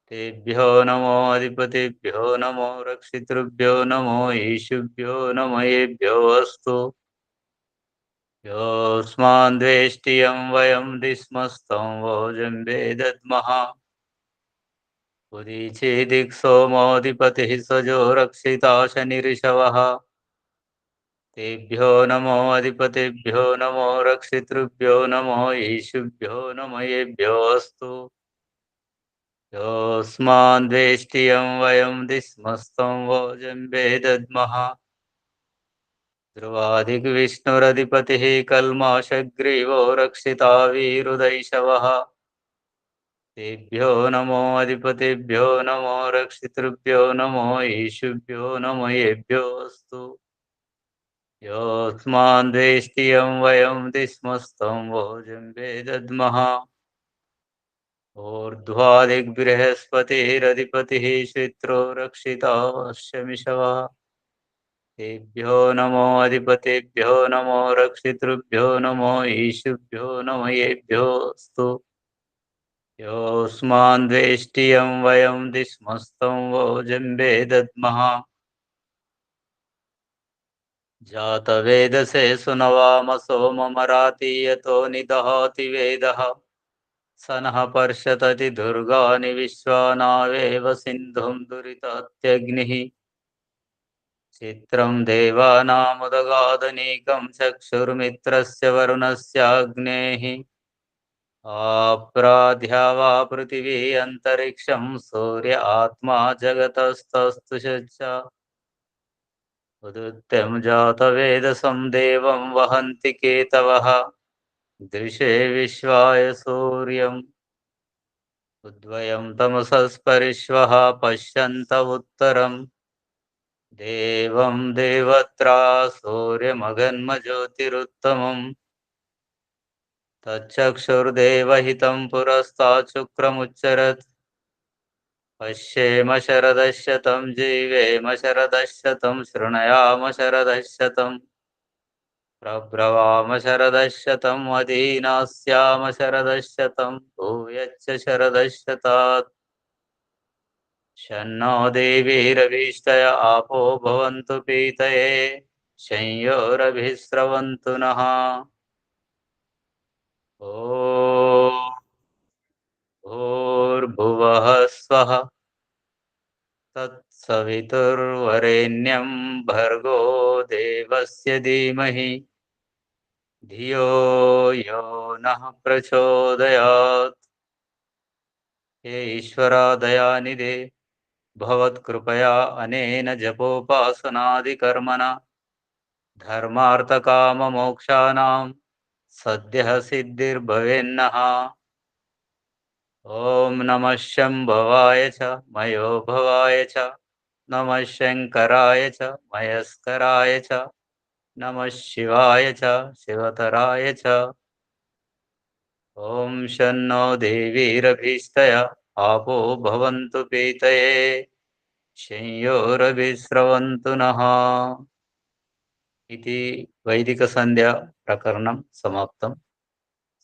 तेभ्यो नमो अधिपतिभ्यो नमो रक्षितृभ्यो नमो ईशुभ्यो नमो येभ्योऽस्तु योऽस्मान् द्वेष्टियं वयं दिस्मस्तं वोजं वेदद्मः उदीचेदिक्सोमोऽधिपतिः सजो रक्षिता शनिऋषवः तेभ्यो नमो अधिपतिभ्यो नमो रक्षितृभ्यो नमो ईशुभ्यो नमो येभ्योऽस्तु योऽस्मान् द्वेष्टियं वयं दिस्मस्तं वोजं वेदद्मः ध्रुवादिग्विष्णुरधिपतिः कल्माशग्रीवो रक्षिता वीरुदैशवः तेभ्यो नमो अधिपतिभ्यो नमो रक्षितृभ्यो नमो ईशुभ्यो नमो येभ्योऽस्तु योऽस्मान् द्वेष्टियं वयं दिस्मस्तं वोजं वेदद्मः ऊर्ध्वादिग्बृहस्पतिरधिपतिः श्वित्रो रक्षिता शमिषवः तेभ्यो नमो अधिपतिभ्यो नमो रक्षितृभ्यो नमो ईशुभ्यो नमो येभ्योऽस्तु योऽस्मान् द्वेष्टियं वयं दिस्मस्तं वोजं वेदद्मः जातवेदसे सुनवामसो ममरातीयतो निदहाति वेदः स नः पर्षतति दुर्गाणि विश्वानावेव सिन्धुं दुरितात्यग्निः चित्रं देवानामुदगादनीकं चक्षुर्मित्रस्य वरुणस्याग्नेः आप्राध्या वा पृथिवी अन्तरिक्षं सूर्य आत्मा जगतस्तस्तु सच्चा उदुत्यं जातवेदसं देवं वहन्ति केतवः दृशे विश्वाय सूर्यम् उद्वयं तमसस्परिश्वः पश्यन्त उत्तरम् देवं देवत्रा सूर्यमगन्मज्योतिरुत्तमम् तच्चक्षुर्देवहितं पुरस्तात् शुक्रमुच्चरत् पश्येम शरदशतं जीवेम शरदशतं शृणयाम शरदशतं प्रब्रवाम शरदशतं अधीनास्याम शरदशतं भूयच्च शरदशतात् शन्नो देवीरभीष्टय आपो भवन्तु पीतये शंयोरभिस्रवन्तु नः ॐ भूर्भुवः स्वः तत्सवितुर्वरेण्यं भर्गो देवस्य धीमहि धियो यो नः प्रचोदयात् हे ईश्वरा दयानिधे भवत्कृपया अनेन जपोपासनादिकर्मणा धर्मार्थकाममोक्षाणां सद्यः सिद्धिर्भवेन्नः ॐ नमः शम्भवाय च मयोभवाय च नमः शङ्कराय च मयस्कराय च नमः शिवाय च शिवतराय च ॐ शन्नो देवीरभीष्टय आपो भवन्तु पीतये शंयोरभिस्रवन्तु नः इति वैदिकसन्ध्या प्रकरणं समाप्तं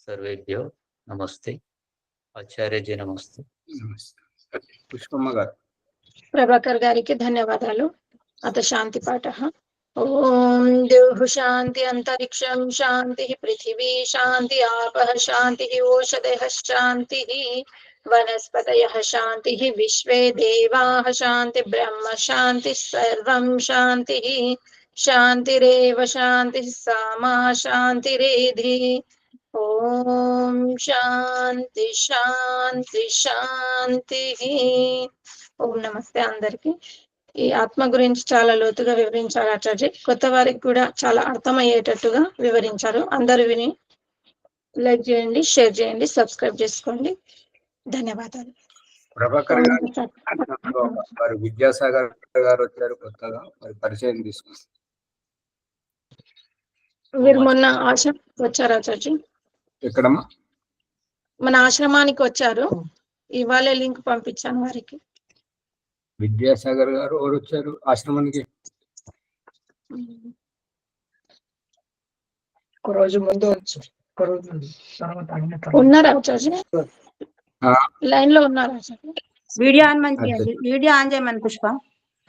सर्वेभ्यो नमस्ते ఆచార్యజీ నమస్తే పుష్పమ్మ గారు ప్రభాకర్ గారికి ధన్యవాదాలు. అత శాంతి పాఠ. ఓం ద్యుః శాంతి అంతరిక్షం శాంతి పృథివీ శాంతి ఆపః శాంతి ఓషధయః శాంతి వనస్పతయః శాంతి విశ్వే దేవాః శాంతి బ్రహ్మ శాంతి సర్వం శాంతి శాంతిరేవ శాంతి సామా శాంతిరేధి. ఓం శాంతి శాంతి శాంతి. ఓం నమస్తే అందరికి. ఈ ఆత్మ గురించి చాలా లోతుగా వివరించారు ఆచార్య. కొత్త వారికి కూడా చాలా అర్థమయ్యేటట్టుగా వివరించారు. అందరూ విని లైక్ చేయండి, షేర్ చేయండి, సబ్స్క్రైబ్ చేసుకోండి. ధన్యవాదాలు. ప్రభాకర్ గారు వారు విద్యాసాగర్ గారు వచ్చారు కొత్తగా, వారి పరిచయం తీసుకుంటారు. వీరు మొన్న ఆశ్రమానికి వచ్చారు ఆచార్య. ఎక్కడమ్మా? మన ఆశ్రమానికి వచ్చారు, ఇవాళ లింక్ పంపించాను వారికి. విద్యాసాగర్ గారు ఎవరు వచ్చారు ఆశ్రమానికి? ఒక రోజు ముందు వచ్చి ఒక రోజు తర్వాత అయిన తర్వాత ఉన్నారా ఆచార్య? ఆ. లైన్ లో ఉన్నారా ఆచార్య? వీడియో ఆన్ చేయండి, వీడియో ఆన్ చేయమని పుష్ప,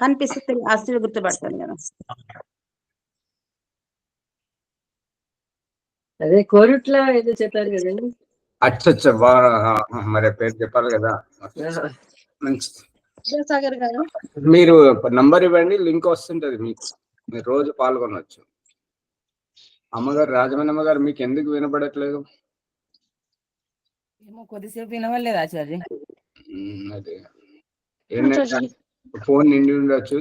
కనిపిస్తే ఆస్తులు గుర్తుపడతాను కదా. అదే కోరుట్ల ఏదో చెప్పారు కదండి. అచ్చచ్చ మరి పేరు చెప్పాలి కదా. మంచిది. విద్యాసాగర్ గారు మీరు నంబర్ ఇవ్వండి, లింక్ వస్తుంటది మీకు, మీరు రోజు పాల్గొనవచ్చు. అమ్మగారు, రాజమణమ్మ గారు, మీకు ఎందుకు వినపడట్లేదు? ఏమో కొద్దిసేపు వినవలేదు ఆచార్య. అదే ఏంటంటే ఫోన్ నిండి ఉండొచ్చు.